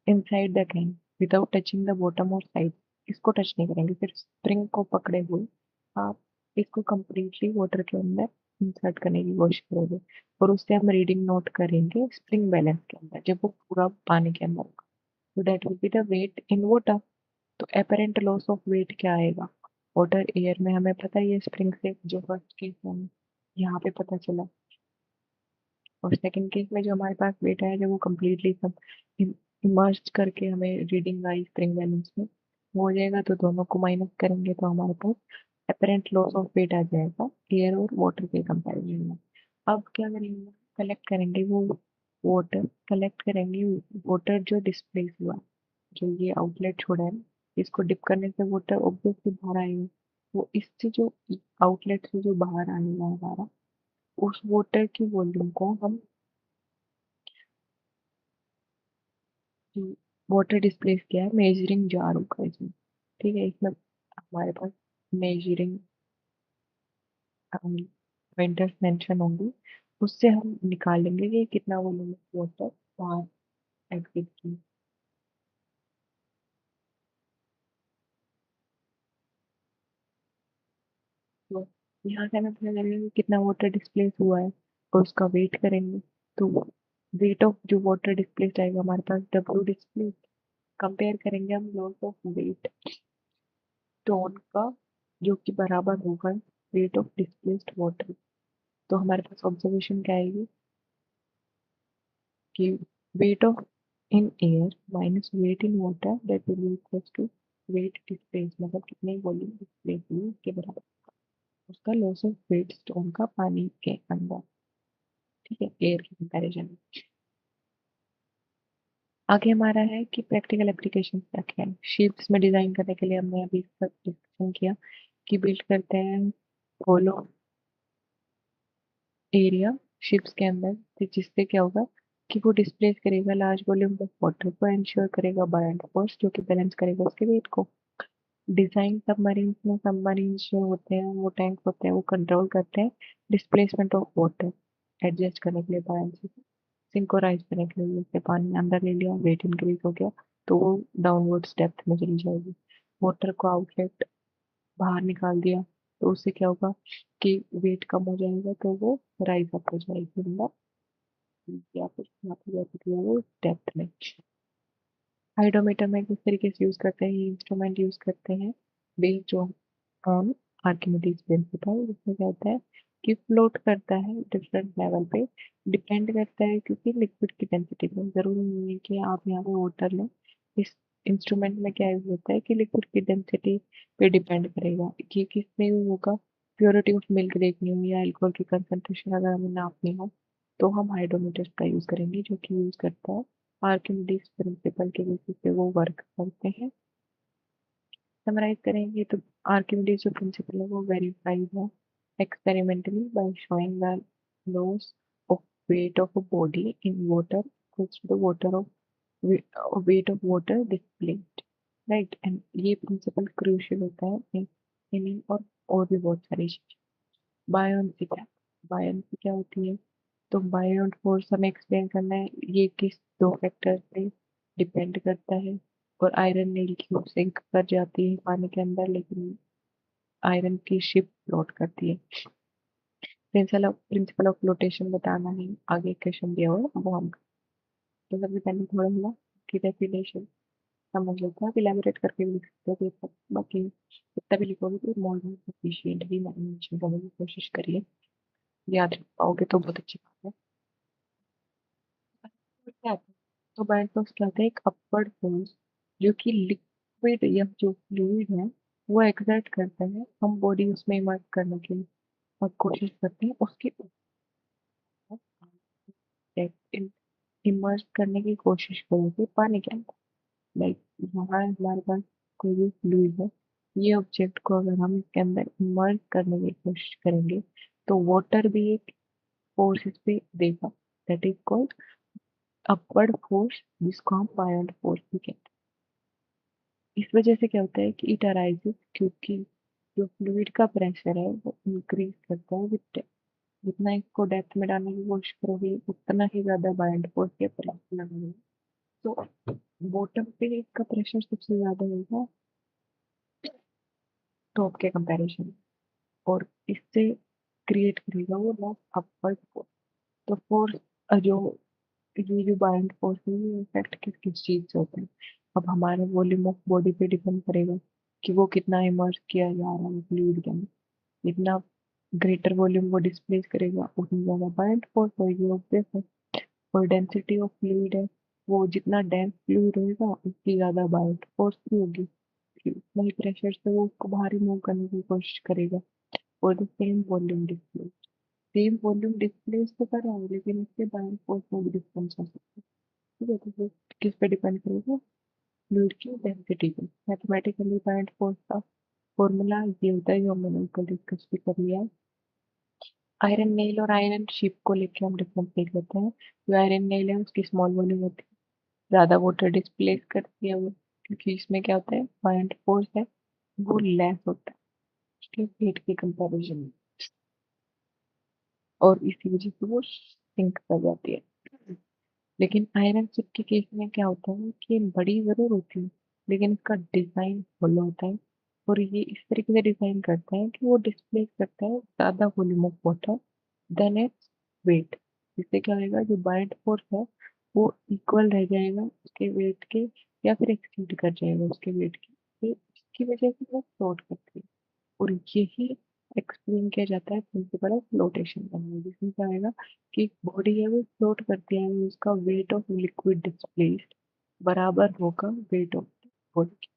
inside the can without touching the bottom और साइड। इसको टच नहीं करेंगे, फिर स्प्रिंग को पकड़े हुए आप इसको कम्प्लीटली वाटर के अंदर इंसर्ट करने की कोशिश करोगे और उससे हम रीडिंग नोट करेंगे स्प्रिंग बैलेंस के अंदर जब वो पूरा पानी के अंदर होगा। तो that will be the weight in water. तो अपेरेंट लॉस ऑफ वेट क्या आएगा, वाटर एयर में हमें पता ही है स्प्रिंग से जो फर्स्ट केस है यहाँ पे पता चला। और सेकंड केस में जो हमारे पास वेट है जब वो कम्प्लीटली सब इमर्ज करके हमें रीडिंग आई स्प्रिंग बैलेंस में वो हो जाएगा, तो दोनों को माइनस करेंगे तो हमारे पास अपेरेंट लॉस ऑफ वेट आ जाएगा एयर और वाटर के कंपैरिजन में। अब क्या करेंगे, कलेक्ट करेंगे वो वाटर, कलेक्ट करेंगे वाटर जो डिस्प्लेस हुआ, जो ये आउटलेट छोड़ा है इसको डिप करने से वाटर ऑब्वियसली बाहर आएगा। वो इससे जो आउटलेट से जो बाहर आने वाला हमारा, उस वाटर की वॉल्यूम को हम वाटर डिस्प्लेस किया है मेजरिंग जार होगा इसमें। ठीक है, इसमें हमारे पास मेजरिंग पॉइंटर्स मेंशन होंगे, उससे हम निकालेंगे कि कितना वॉल्यूम वाटर बाहर एग्जिट की। तो यहाँ से हमें पता चलेगा कि कितना वाटर डिस्प्लेस हुआ है और उसका वेट करेंगे। तो वेट ऑफ जो वाटर डिस्प्लेस आएगा हमारे पास डब्ल्यू डिस्प्लेस, कंपेयर करेंगे हम लॉस ऑफ वेट टोन का, जो कि बराबर होगा वेट ऑफ डिस्प्लेस्ड वाटर। तो हमारे पास ऑब्जर्वेशन क्या आएगी कि weight of in air minus weight in water that will be equal to weight displace, मतलब कितने वॉल्यूम डिस्प्लेस हुई के बराबर उसका लॉस ऑफ वेट स्टोन का पानी के अंदर। ठीक है, एयर के कंपैरिजन में। आगे हमारा है कि प्रैक्टिकल एप्लीकेशन क्या क्या है। शिप्स में डिजाइन करने के लिए हमने अभी इसका डिस्कशन किया कि बिल्ड करते हैं होलो एरिया शिप्स के अंदर, तो जिससे क्या होगा कि वो डिस्प्लेस करेगा लार्ज वॉल्यूम ऑफ वाटर को, एंश्योर करेगा बायोंट फोर्स जो कि बैलेंस करेगा उसके वेट को। डिजाइन सबमरीन में, सबमरीन जो होते हैं वो टैंक होते हैं वो कंट्रोल करते हैं डिस्प्लेसमेंट ऑफ वाटर, एडजस्ट करने के लिए बायोंसी, सिंक्रोनाइज करने के लिए। जैसे पानी अंदर ले लिया, वेट इंक्रीज हो गया तो वो डाउनवर्ड डेप्थ में चली जाएगी। वाटर को आउटलेट बाहर निकाल दिया तो उससे क्या होगा कि वेट कम हो जाएगा तो वो राइज अप हो जाएगी अंदर, या फिर यहाँ पे जा सकती है वो डेप्थ में। हाइड्रोमीटर में किस तरीके से यूज करते हैं, ये इंस्ट्रूमेंट यूज करते हैं बेस्ड ऑन आर्किमिडीज प्रिंसिपल, जिसमें क्या होता है कि फ्लोट करता है डिफरेंट लेवल पे, डिपेंड करता है क्योंकि लिक्विड की डेंसिटी पे। जरूरी नहीं है कि आप यहाँ पे वाटर लें, इस इंस्ट्रूमेंट में क्या यूज होता है कि लिक्विड की डेंसिटी पे डिपेंड करेगा कि किस में यूज होगा। प्योरिटी ऑफ मिल्क देखनी हो या अल्कोहल की कंसंट्रेशन अगर हमें नापनी हो तो हम हाइड्रोमीटर का यूज करेंगे, जो कि यूज करता है आर्किमिडीज प्रिंसिपल के बेसिस पे वो वर्क करते हैं। समराइज करेंगे तो आर्किमिडीज जो प्रिंसिपल है वो वेरीफाइड है experimentally by showing the loss of weight of a body in water equals to the water of weight of water displaced, right. And ये प्रिंसिपल क्रूशियल होता है इन और भी बहुत सारी चीजें। बायोन्सी क्या, बायोन्सी क्या होती है, तो बायोट फोर्स हमें एक्सप्लेन करना है ये किस दो फैक्टर पे डिपेंड करता है। और आयरन नील क्यूब सिंक कर जाती है पानी के अंदर, लेकिन आयरन की शिप फ्लोट करती है। प्रिंसिपल ऑफ फ्लोटेशन बताना है, आगे क्वेश्चन दिया हुआ है वो हम। तो सबसे पहले थोड़ा सा की डेफिनेशन समझ लेते हैं, आप इलेबोरेट करके भी लिख सकते हो पेपर, बाकी जितना भी लिखोगे तो मोर देन सफिशिएंट भी मेंशन करने की कोशिश करिए, याद रख पाओगे तो बहुत अच्छी बात है। क्या आता है? तो बायोट फोर्स क्या होता है, एक अपवर्ड फोर्स जो कि लिक्विड या जो फ्लूइड है वो एक्सर्ट करता है, हम बॉडी उसमें इमर्ज करने की और कोशिश करते हैं उसके ऊपर इमर्ज करने की कोशिश करोगे पानी के अंदर। लाइक यहाँ हमारे पास कोई भी फ्लूइड है, ये ऑब्जेक्ट को अगर हम इसके अंदर इमर्ज करने की कोशिश करेंगे तो वाटर भी एक फोर्स इस पे देगा, that is called upward force, जिसको हम बायोट फोर्स भी कहते हैं। इस वजह से क्या होता है कि इट अराइजेस क्योंकि जो फ्लूइड का प्रेशर है वो इंक्रीज करता है विद डेप्थ। जितना इसको डेप्थ में डालने की कोशिश करोगे उतना ही ज्यादा बायोट फोर्स के प्रेशर लगेगा। तो बॉटम पे इसका प्रेशर सबसे ज्यादा होगा टॉप के कंपैरिजन, और इससे क्रिएट करेगा वो लॉस अपवर्ड फोर्स। तो फोर्स जो ये जो बायोट फोर्स है ये इफेक्ट किस किस चीज से होता है, अब हमारे वॉल्यूम ऑफ बॉडी पे डिपेंड करेगा कि वो कितना इमर्ज किया जा रहा है फ्लूइड के अंदर। जितना ग्रेटर वॉल्यूम वो डिस्प्लेस करेगा उतनी ज्यादा बायोट फोर्स होगी, ऑब्वियस है। और डेंसिटी ऑफ फ्लूइड है, वो जितना डेंस फ्लूइड होगा उतनी ज्यादा बायोट फोर्स भी होगी, कि उतना ही प्रेशर से वो उसको बाहर रिमूव करने की कोशिश करेगा। और the same volume displace, same volume displace तो कर रहा है लेकिन इसके बायोट फोर्स में भी डिफरेंस हो सकता है। ठीक है, तो वो किस पे डिपेंड करेगा, फ्लूइड की डेंसिटी को। मैथमेटिकली बाइंड फोर्स का फॉर्मूला ये होता है जो हमने कल डिस्कस भी कर लिया है। आयरन नेल और आयरन शिप को लेकर हम डिफरेंस देख लेते हैं। जो आयरन नेल है उसकी स्मॉल वॉल्यूम होती है, ज्यादा वाटर डिस्प्लेस करती है वो, क्योंकि इसमें क्या होता है, बाइंड फोर्स है वो लेस होता है उसके वेट के कंपैरिजन में, और इसी वजह से वो सिंक कर जाती है। लेकिन आयरन शिप के केस में क्या होता है कि बड़ी जरूर होती है, लेकिन इसका डिजाइन होलो होता है, और ये इस तरीके से डिजाइन करता है कि वो डिस्प्लेस करता है ज्यादा volume of water than its weight. इससे क्या होगा, जो बाइंड फोर्स है वो इक्वल रह जाएगा उसके वेट के, या फिर एक्सीड कर जाएगा उसके वेट के, तो इसकी वजह से वो फ्लोट करती है। और यही एक्सप्लेन किया जाता है प्रिंसिपल ऑफ फ्लोटेशन का, जिसमें क्या होगा कि बॉडी है वो फ्लोट करती है, उसका वेट ऑफ लिक्विड डिस्प्लेस्ड बराबर होगा वेट ऑफ बॉडी।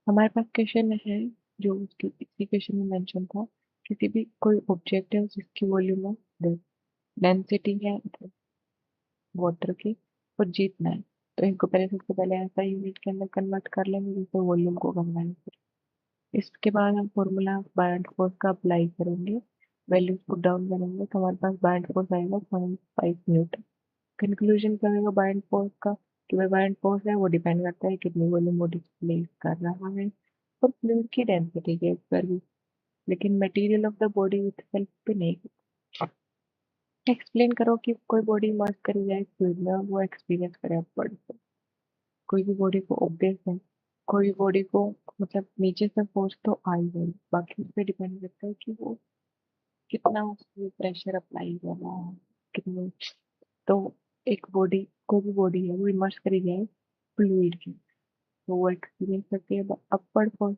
हमारे पास क्वेश्चन है जो उसकी इसी क्वेश्चन में मेंशन था, किसी भी कोई ऑब्जेक्ट है जिसकी वॉल्यूम ऑफ डेंसिटी है वाटर की, और जीतना है, तो इनको पहले सबसे पहले ऐसा यूनिट के अंदर कन्वर्ट कर लेंगे जिससे वॉल्यूम को करना है। इसके बाद हम फॉर्मूला बायन्ट फोर्स का अप्लाई करेंगे, वैल्यूज पुट डाउन करेंगे, तो हमारे पास बायन्ट फोर्स आएगा 0.5 न्यूटन। कंक्लूजन क्या होगा बायन्ट फोर्स का, कि भाई बायन्ट फोर्स है वो डिपेंड करता है कितनी वॉल्यूम वो डिस्प्लेस कर रहा है, और फ्लूइड की डेंसिटी के ऊपर भी, लेकिन material of the body itself पे नहीं। एक्सप्लेन करो कि कोई बॉडी मर्ज करी जाए फ्लूइड में और वो एक्सपीरियंस करे अपवर्ड, कोई भी बॉडी को ऑब्वियस है, कोई बॉडी को मतलब नीचे से फोर्स तो आ ही गई, बाकी उस पर डिपेंड करता है कि वो कितना उसमें प्रेशर अप्लाई कर रहा है, कितने। तो एक बॉडी, कोई भी बॉडी है वो इमर्स करी जाए फ्लूइड की, तो वो एक्सपीरियंस करती है अपवर्ड फोर्स,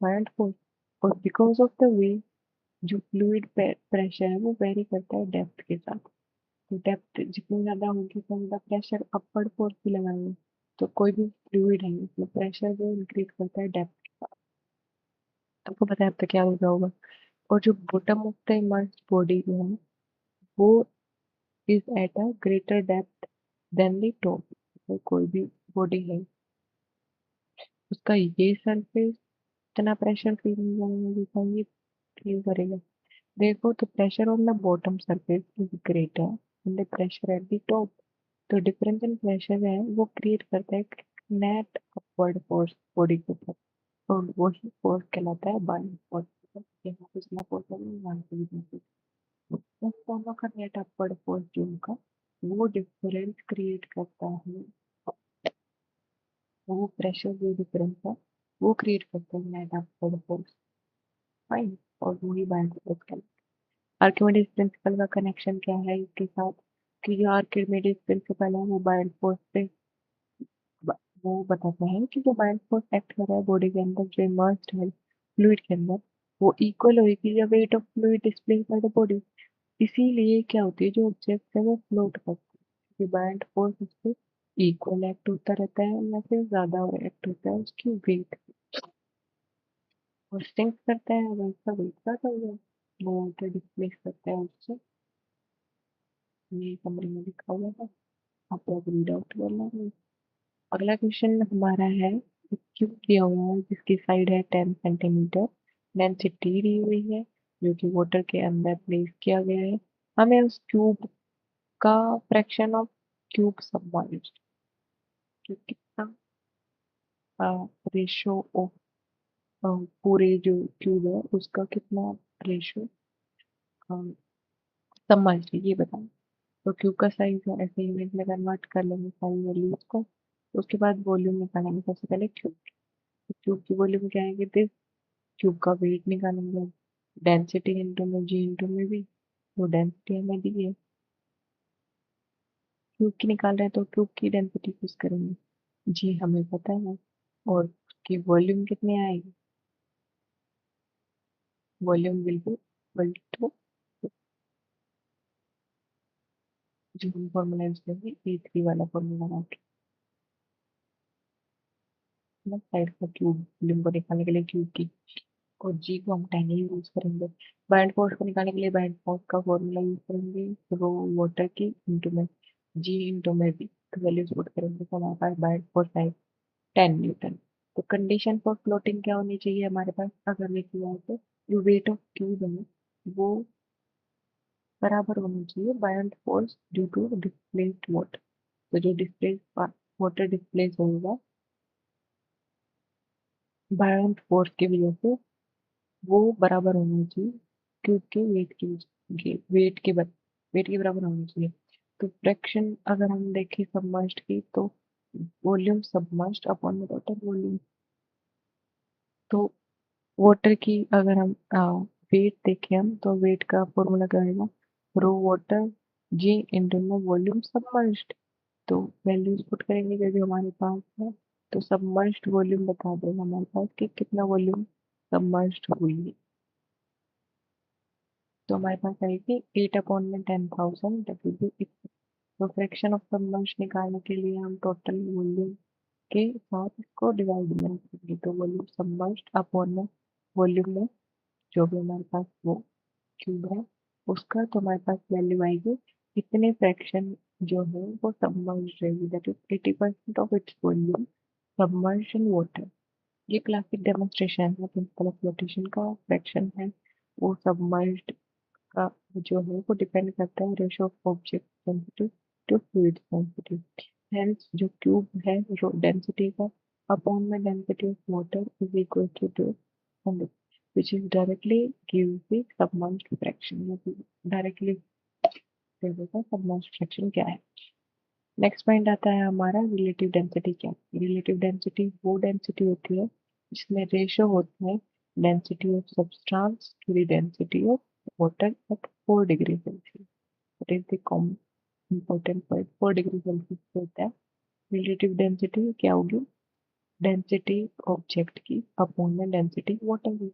बायन्ट फोर्स, और बिकॉज ऑफ द वे जो फ्लूइड प्रेशर है वो वेरी करता है डेप्थ के साथ, तो डेप्थ जितनी ज्यादा होगी तो ज्यादा प्रेशर अपवर्ड फोर्स भी लगाएंगे, तो कोई भी फ्लूइड है उसमें प्रेशर वो इंक्रीज करता है डेप्थ के साथ। आपको पता है अब तक क्या हो गया होगा। और जो bottom of the immersed body जो है वो is at a greater depth than the top. तो कोई भी बॉडी है उसका ये सरफेस इतना प्रेशर फील नहीं करेगा जितना ये फील करेगा। देखो तो pressure on the bottom surface is greater than the pressure at the top, तो डिफरेंस इन प्रेशर है वो क्रिएट करता है नेट अपवर्ड फोर्स बॉडी के ऊपर, और वही फोर्स कहलाता है बाइंड फोर्स। यहाँ पे जितना फोर्स है वहाँ पे भी फोर्स, उन दोनों का नेट अपवर्ड फोर्स जो होगा वो डिफरेंस क्रिएट करता है, वो प्रेशर जो डिफरेंस है वो क्रिएट करता है नेट अपवर्ड फोर्स, फाइन, और वही बाइंड फोर्स का। आर्किमिडीज प्रिंसिपल का कनेक्शन क्या है इसके साथ, कि जो आर्किमिडीज प्रिंसिपल है वो बाइंड फोर्स पे ब- वो बताता है कि जो बाइंड फोर्स एक्ट कर रहा है बॉडी के अंदर जो इमर्स्ड है फ्लूइड के अंदर, वो इक्वल होगी या weight of fluid displace bye the body. इसीलिए क्या होती है जो ऑब्जेक्ट है वो फ्लोट करता है, क्योंकि बायन्ट फोर्स उस पे इक्वल एक्ट होता रहता है या फिर ज्यादा एक्ट होता है उसकी वेट, और सिंक करता है वैसा वेट ज्यादा हो जाए, वो वाटर डिस्प्लेस करता है उससे। ये कमरे में लिखा हुआ है, आप लोग रीड आउट कर लेंगे। अगला क्वेश्चन हमारा है, क्यूब दिया हुआ है जिसकी साइड है 10 सेंटीमीटर, डेंसिटी दी हुई है जो कि वाटर के अंदर प्लेस किया गया है, हमें उस क्यूब का फ्रैक्शन ऑफ क्यूब सबमर्ज्ड, कि कितना रेशो ऑफ पूरे जो क्यूब है उसका कितना रेशो सबमर्ज्ड है ये बताओ। तो क्यूब का साइज है ऐसे यूनिट में कन्वर्ट कर लेंगे सारी वैल्यूज को, उसके बाद वॉल्यूम निकालेंगे, सबसे पहले क्यूब, क्यूब की वॉल्यूम क्या आएगी दिस, क्यूब का वेट निकालेंगे, डेंसिटी इंटू में जी इंटू में भी, तो डेंसिटी हमें दी है, क्यूब की निकाल रहे हैं तो क्यूब की डेंसिटी यूज करेंगे, जी हमें पता है, और उसकी वॉल्यूम कितनी आएगी, volume will be equal to, जो हम फॉर्मूला यूज करेंगे E3 वाला फॉर्मूला, साइड का क्यूब वॉल्यूम को निकालने के लिए क्यूब की, और जी को हम 10 ही यूज करेंगे। बैंड फोर्स को निकालने के लिए बैंड फोर्स का फॉर्मूला यूज करेंगे रो वाटर की इंटू में जी इंटू में बी, तो वैल्यूज पुट करेंगे तो हमारे पास बाय फोर्स आएगा 10 न्यूटन। तो कंडीशन फॉर फ्लोटिंग क्या होनी चाहिए हमारे पास, अगर लिखी जाए तो जो वेट ऑफ क्यूब है वो बराबर होनी चाहिए buoyant force due to displaced water. तो जो डिस्प्लेस वाटर डिस्प्लेस होगा बायोंट फोर्स की वजह से वो बराबर होना चाहिए क्यूब के वेट के बराबर होना चाहिए। तो फ्रैक्शन अगर हम देखें सबमर्ज्ड की तो volume submerged upon the total volume. तो वाटर की अगर हम वेट देखें हम तो वेट का फॉर्मूला क्या आएगा, रो वाटर जी इंटू में वॉल्यूम सबमर्ज्ड। तो वैल्यूज पुट करेंगे जो जो हमारे पास है। तो सबमर्ज्ड वॉल्यूम बता देगा हमारे पास कि कितना वॉल्यूम सबमर्ज्ड हुई है। तो हमारे पास आएगी 8/10,000 WB। तो फ्रैक्शन ऑफ सबमर्ज्ड निकालने के लिए हम टोटल वॉल्यूम के साथ इसको डिवाइड करेंगे। तो वॉल्यूम सबमर्ज्ड अपॉन में वॉल्यूम में जो भी हमारे पास वो क्यूब है उसका, तो हमारे पास वैल्यू आएगी इतने फ्रैक्शन जो है वो सबमर्ज्ड रहेगी, that is 80% of its volume submerged in water. ये क्लासिक डेमोन्स्ट्रेशन है प्रिंसिपल ऑफ फ्लोटेशन का। फ्रैक्शन है वो सबमर्ज्ड का जो है वो डिपेंड करता है ratio of object density to fluid density. Hence जो क्यूब है डेंसिटी का अपॉन में density of water is equal to 100, which is directly gives the submerged fraction। Directly दे देगा सबमर्ज्ड फ्रैक्शन क्या है। नेक्स्ट पॉइंट आता है हमारा रिलेटिव डेंसिटी क्या है। रिलेटिव डेंसिटी वो डेंसिटी होती है जिसमें रेशियो होता है density of substance to the density of water at 4 degree Celsius. It is the common important point, 4 degree Celsius पे होता है। रिलेटिव डेंसिटी क्या होगी, डेंसिटी ऑब्जेक्ट की अपॉन में डेंसिटी वाटर की।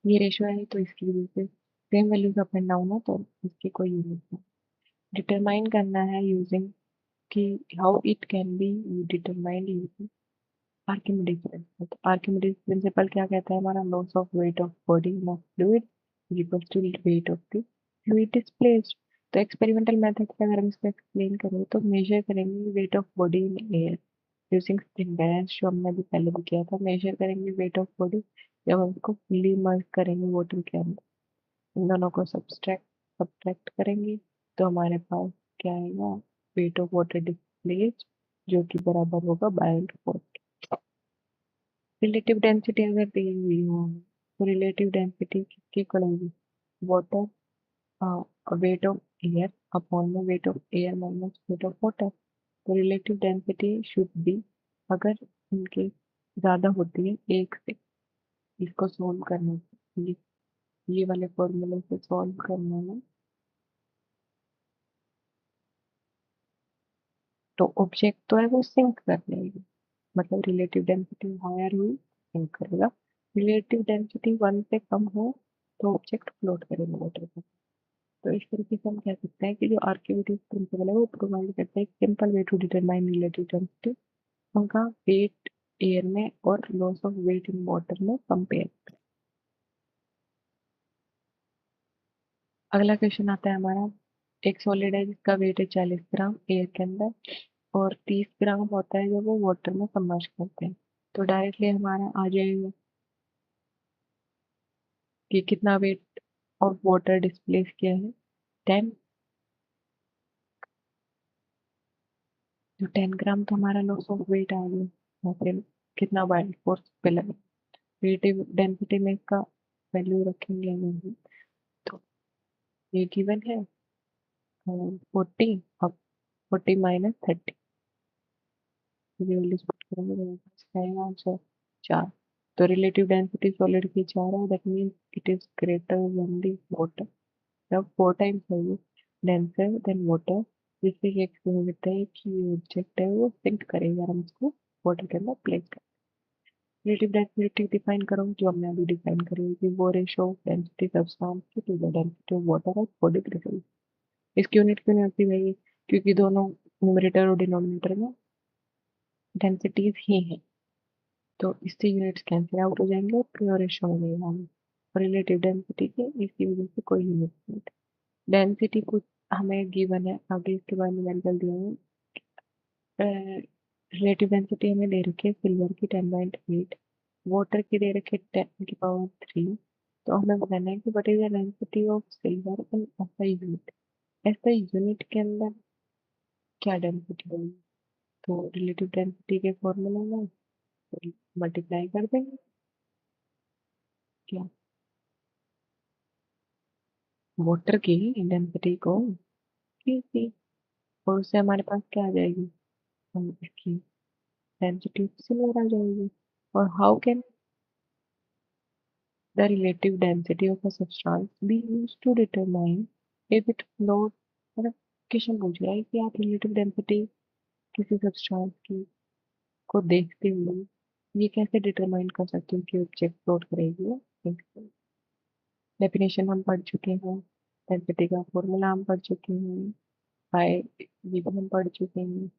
ये रेशियो है तो इसकी वजह से सेम वैल्यू का अप एंड डाउन है तो इसकी कोई यूज नहीं। डिटरमाइन करना है यूजिंग कि how it can be determined using Archimedes principle. तो आर्किमिडीज प्रिंसिपल क्या कहता है हमारा, loss of weight of body in fluid is equal to weight of the fluid displaced. तो एक्सपेरिमेंटल मेथड से अगर हम इसको एक्सप्लेन करें तो मेजर करेंगे weight of body in air using spring balance, जो हमने अभी पहले भी किया था। मेजर करेंगे वेट ऑफ बॉडी जब हम इसको फुल्ली इमर्ज करेंगे वाटर के अंदर। इन दोनों को सब्ट्रैक्ट करेंगे तो हमारे पास क्या आएगा, वेट ऑफ वाटर डिस्प्लेस्ड जो कि बराबर होगा बायोट फोर्स। रिलेटिव डेंसिटी अगर दी हुई हो तो रिलेटिव डेंसिटी किसकी इक्वल होगी, water weight of air upon में weight of air minus weight of water. तो रिलेटिव डेंसिटी शुड बी, अगर इनके ज्यादा होती है एक से, इसको सोल्व करने से ये वाले फॉर्मूले से सॉल्व करने में, तो ऑब्जेक्ट तो है वो सिंक कर लेगी। मतलब रिलेटिव डेंसिटी हायर हुई सिंक करेगा, रिलेटिव डेंसिटी 1 से कम हो तो ऑब्जेक्ट फ्लोट करेगा वाटर पर। तो इस तरीके से हम कह सकते हैं कि जो आर्किमिडीज प्रिंसिपल है वो प्रोवाइड करता है एक simple way to determine relative density, उनका वेट एयर में और loss of weight in water में कंपेयर। अगला क्वेश्चन आता है हमारा, एक सॉलिड है जिसका वेट है 40 ग्राम एयर के अंदर और 30 ग्राम होता है जब वो वाटर में सबमर्ज करते हैं। तो डायरेक्टली हमारा आ जाएगा कि कितना वेट ऑफ वाटर डिस्प्लेस किया है, 10। तो 10 ग्राम तो हमारा लॉस ऑफ वेट आ गया, और फिर कितना बाय फोर्स पे लगे, रिलेटिव डेंसिटी में इसका वैल्यू रखेंगे हम। तो ये गिवन है 40, अब 40 माइनस 30 वैल्यू पुट करेंगे तो हमारे पास आएगा आंसर 4। तो रिलेटिव डेंसिटी सॉलिड की 4 है, that means it is greater than the water. जब 4 टाइम्स है ये डेंसर देन वाटर, जिससे कि एक्सप्लेन होता है कि ये ऑब्जेक्ट है वो सिंक करेगा और हम इसको वाटर के अंदर प्लेस करें। रिलेटिव डेंसिटी डिफाइन करो, जो हमने अभी डिफाइन करी है कि वो ratio of density substance to the density of water at 4 degree Celsius. इसकी यूनिट क्यों नहीं होती भाई, क्योंकि दोनों न्यूमरेटर और डिनोमिनेटर में डेंसिटीज ही हैं, तो इससे यूनिट्स कैंसिल आउट हो जाएंगे और प्योर रेशो हो जाएगा हमें। रिलेटिव डेंसिटी की इसकी वजह से कोई यूनिट नहीं। डेंसिटी कुछ हमें गिवन है, आगे इसके बारे में जानकारी दिया है रिलेटिव डेंसिटी हमें दे रखी है सिल्वर की 10.8, वाटर की दे रखी है 10⁻³ तो हमें बताना है कि what is the density of silver in SI unit. SI unit के अंदर क्या डेंसिटी होगी, तो रिलेटिव डेंसिटी के फॉर्मूला में मल्टीप्लाई कर देंगे क्या वाटर की डेंसिटी को सी, और उससे हमारे पास क्या आ जाएगी, हम इसकी डेंसिटी सिल्वर आ जाएगी। और how can the relative density of a substance be used to determine if it flows। मतलब क्वेश्चन पूछ रहा है कि आप रिलेटिव डेंसिटी किसी सब्सटेंस की को देखते हुए ये कैसे डिटरमाइन कर सकते हो कि ऑब्जेक्ट फ्लोट करेगी या नहीं। डेफिनेशन हम पढ़ चुके हैं, डेंसिटी का फॉर्मूला हम पढ़ चुके हैं, बाय ये भी हम पढ़ चुके हैं।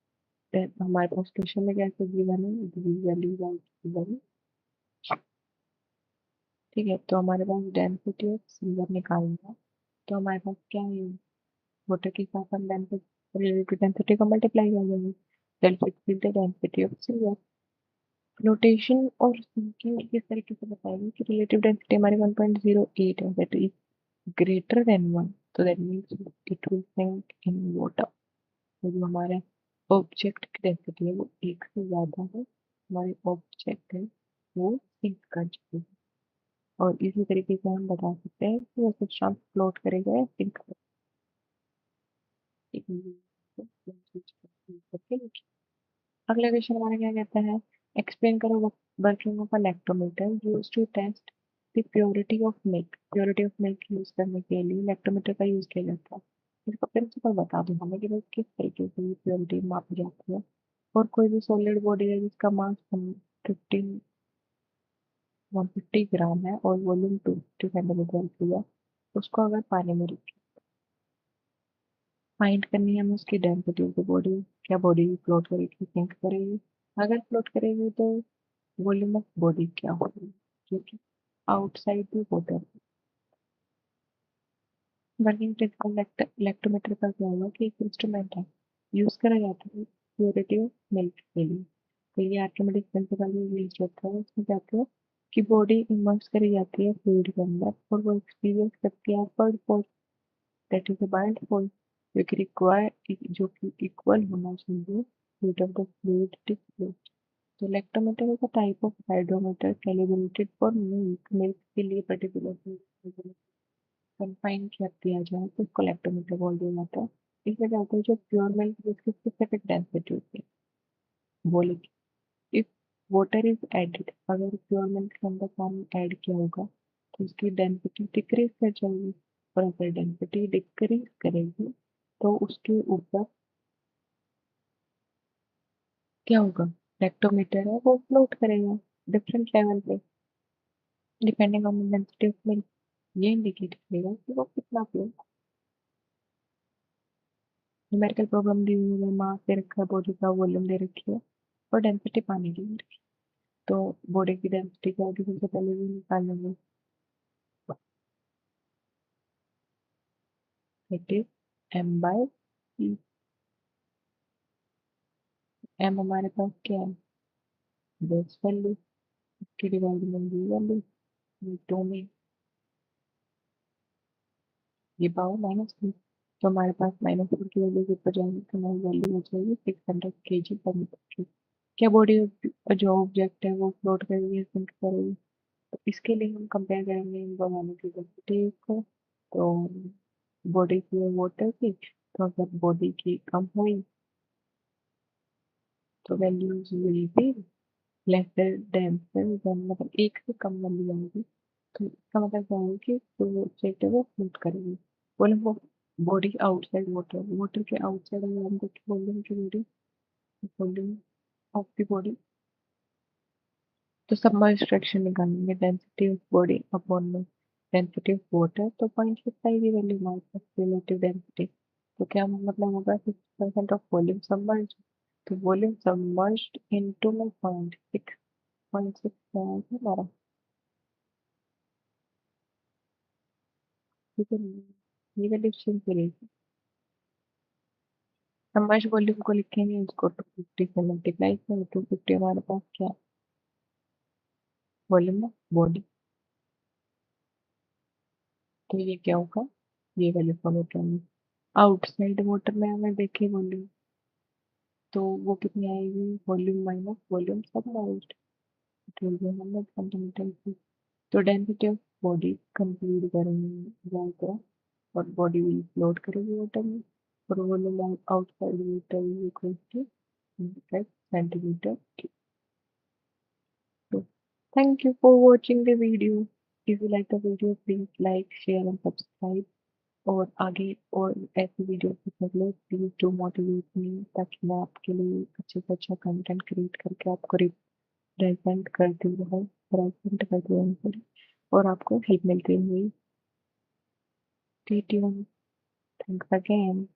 हमारे पास क्वेश्चन में कैसे गिवन है, वैल्यू गिवन। ठीक है, तो हमारे पास डेंसिटी ऑफ सिल्वर निकालना है, तो हमारे पास क्या है, वाटर के साथ हम रिलेटिव डेंसिटी को मल्टीप्लाई कर देंगे, that will the density of silver. Flotation और सिंकिंग किस तरीके से बताएंगे कि रिलेटिव डेंसिटी हमारी 1.08 है, दैट इज ग्रेटर देन 1, तो that means it will sink in water. तो जो हमारा ऑब्जेक्ट की डेंसिटी है वो एक से ज्यादा है, हमारे ऑब्जेक्ट है वो सिंक कर चुके हैं। और इसी तरीके से हम बता सकते हैं कि वो सब्सटेंस फ्लोट करेगा या सिंक करेगा। अगला क्वेश्चन हमारा क्या कहता है, एक्सप्लेन करो working of a lactometer used to test the purity of milk. Purity of milk use करने के लिए लैक्टोमीटर का यूज किया जाता है, इसका प्रिंसिपल बता दो हमें कि भाई किस तरीके से ये प्योरिटी मापी जाती है। और कोई भी सॉलिड बॉडी है जिसका मास 150 ग्राम है और वॉल्यूम 250 सेंटीमीटर है, उसको अगर पानी में फाइंड करनी है हमें उसकी डेंसिटी ऑफ द बॉडी, क्या बॉडी फ्लोट करेगी सिंक करेगी, अगर फ्लोट करेगी तो वॉल्यूम ऑफ बॉडी क्या होगी, क्योंकि outside the water. Working principle electrometer का क्या होगा कि एक इंस्ट्रूमेंट है, यूज करा जाता है प्योरिटी ऑफ मिल्क के लिए। तो ये आर्किमिडीज प्रिंसिपल में यूज होता है, उसमें क्या होता है कि बॉडी इमर्स करी जाती है फ्लूइड के अंदर और वो एक्सपीरियंस करती है upward force, that is a bound force which require जो कि इक्वल होना चाहिए weight of the fluid to flow। तो lactometer is a type of hydrometer calibrated for milk। Milk के लिए पर्टिकुलर कंफाइन किया जाए तो उसको लैक्टोमीटर बोल दिया जाता है। इसमें क्या होता है, जो प्योर मिल्क जिसकी स्पेसिफिक डेंसिटी होती है बोले इफ वाटर इज एडेड, अगर प्योर मिल्क के अंदर पानी ऐड किया होगा तो उसकी डेंसिटी डिक्रीज कर जाएगी, और अगर डेंसिटी डिक्रीज करेगी तो उसके ऊपर क्या होगा, लैक्टोमीटर है वो फ्लोट करेगा डिफरेंट लेवल पे depending on the density of milk. ये इंडिकेट करेगा कि वो कितना फ्लो। न्यूमेरिकल प्रॉब्लम दी हुई है, मास दे रखा है बॉडी का, वॉल्यूम दे रखी है और डेंसिटी पानी की दे रखी है। तो बॉडी की डेंसिटी क्या होगी सबसे पहले भी निकाल लेंगे, it is M by C. M हमारे पास क्या है, बेस वैल्यू, इसकी डिवाइड में वी वैल्यू, टू में ये पावर -3, तो हमारे पास -4 की वैल्यू के ऊपर जाएंगे तो हमारी वैल्यू हो जाएगी 600 kg/मीटर। क्या बॉडी जो ऑब्जेक्ट है वो फ्लोट करेगी या सिंक करेगी, तो इसके लिए हम कंपेयर करेंगे इन दोनों की डेंसिटी को। तो बॉडी की और वाटर की, तो अगर बॉडी की कम हुई तो values will be lesser denser then, मतलब एक से कम वैल्यू आएगी तो इसका मतलब क्या है कि जो ऑब्जेक्ट है वो फ्लोट करेगी। बोले वो बॉडी आउटसाइड वाटर, वाटर के आउटसाइड अगर हम कुछ बोल दें कि body, volume of the body, तो सबमर्ज फ्रैक्शन निकालेंगे डेंसिटी ऑफ बॉडी अपॉन में डेंसिटी ऑफ वाटर, तो 0.65 की वैल्यू हमारे पास रिलेटिव डेंसिटी। तो क्या मतलब होगा 6% ऑफ वॉल्यूम सबमर्ज, तो वॉल्यूम सबमर्ज्ड इनटू में 0.6 हमारा, ठीक है। ये वाली डिफरेंस रहेगी। हम मश वॉल्यूम को लिखेंगे, उसको 250 से मल्टीप्लाई करें, 250 हमारे पास क्या वॉल्यूम है, बॉडी। तो ये क्या होगा, ये वैल्यू फॉलो करेंगे। आउटसाइड वाटर में हमें देखे वॉल्यूम, तो वो कितनी आएगी, volume minus volume submerged, it will be 100 centimetre. तो डेंसिटी ऑफ बॉडी कंप्यूट करेंगे जाएगा, और बॉडी विल फ्लोट करेगी वाटर में, और volume outside water is equal to 5 centimetre. So thank you for watching the video. If you like the video, please like, share and subscribe. और आगे और ऐसी वीडियो देखने के लिए प्लीज डू मोटिवेट मी, ताकि मैं आपके लिए अच्छे से अच्छा कंटेंट क्रिएट करके आपको रिप्रेजेंट करती रहूँ, प्रेजेंट करती रहूँ सॉरी, और आपको हेल्प मिलती हुई। Stay tuned, thanks again.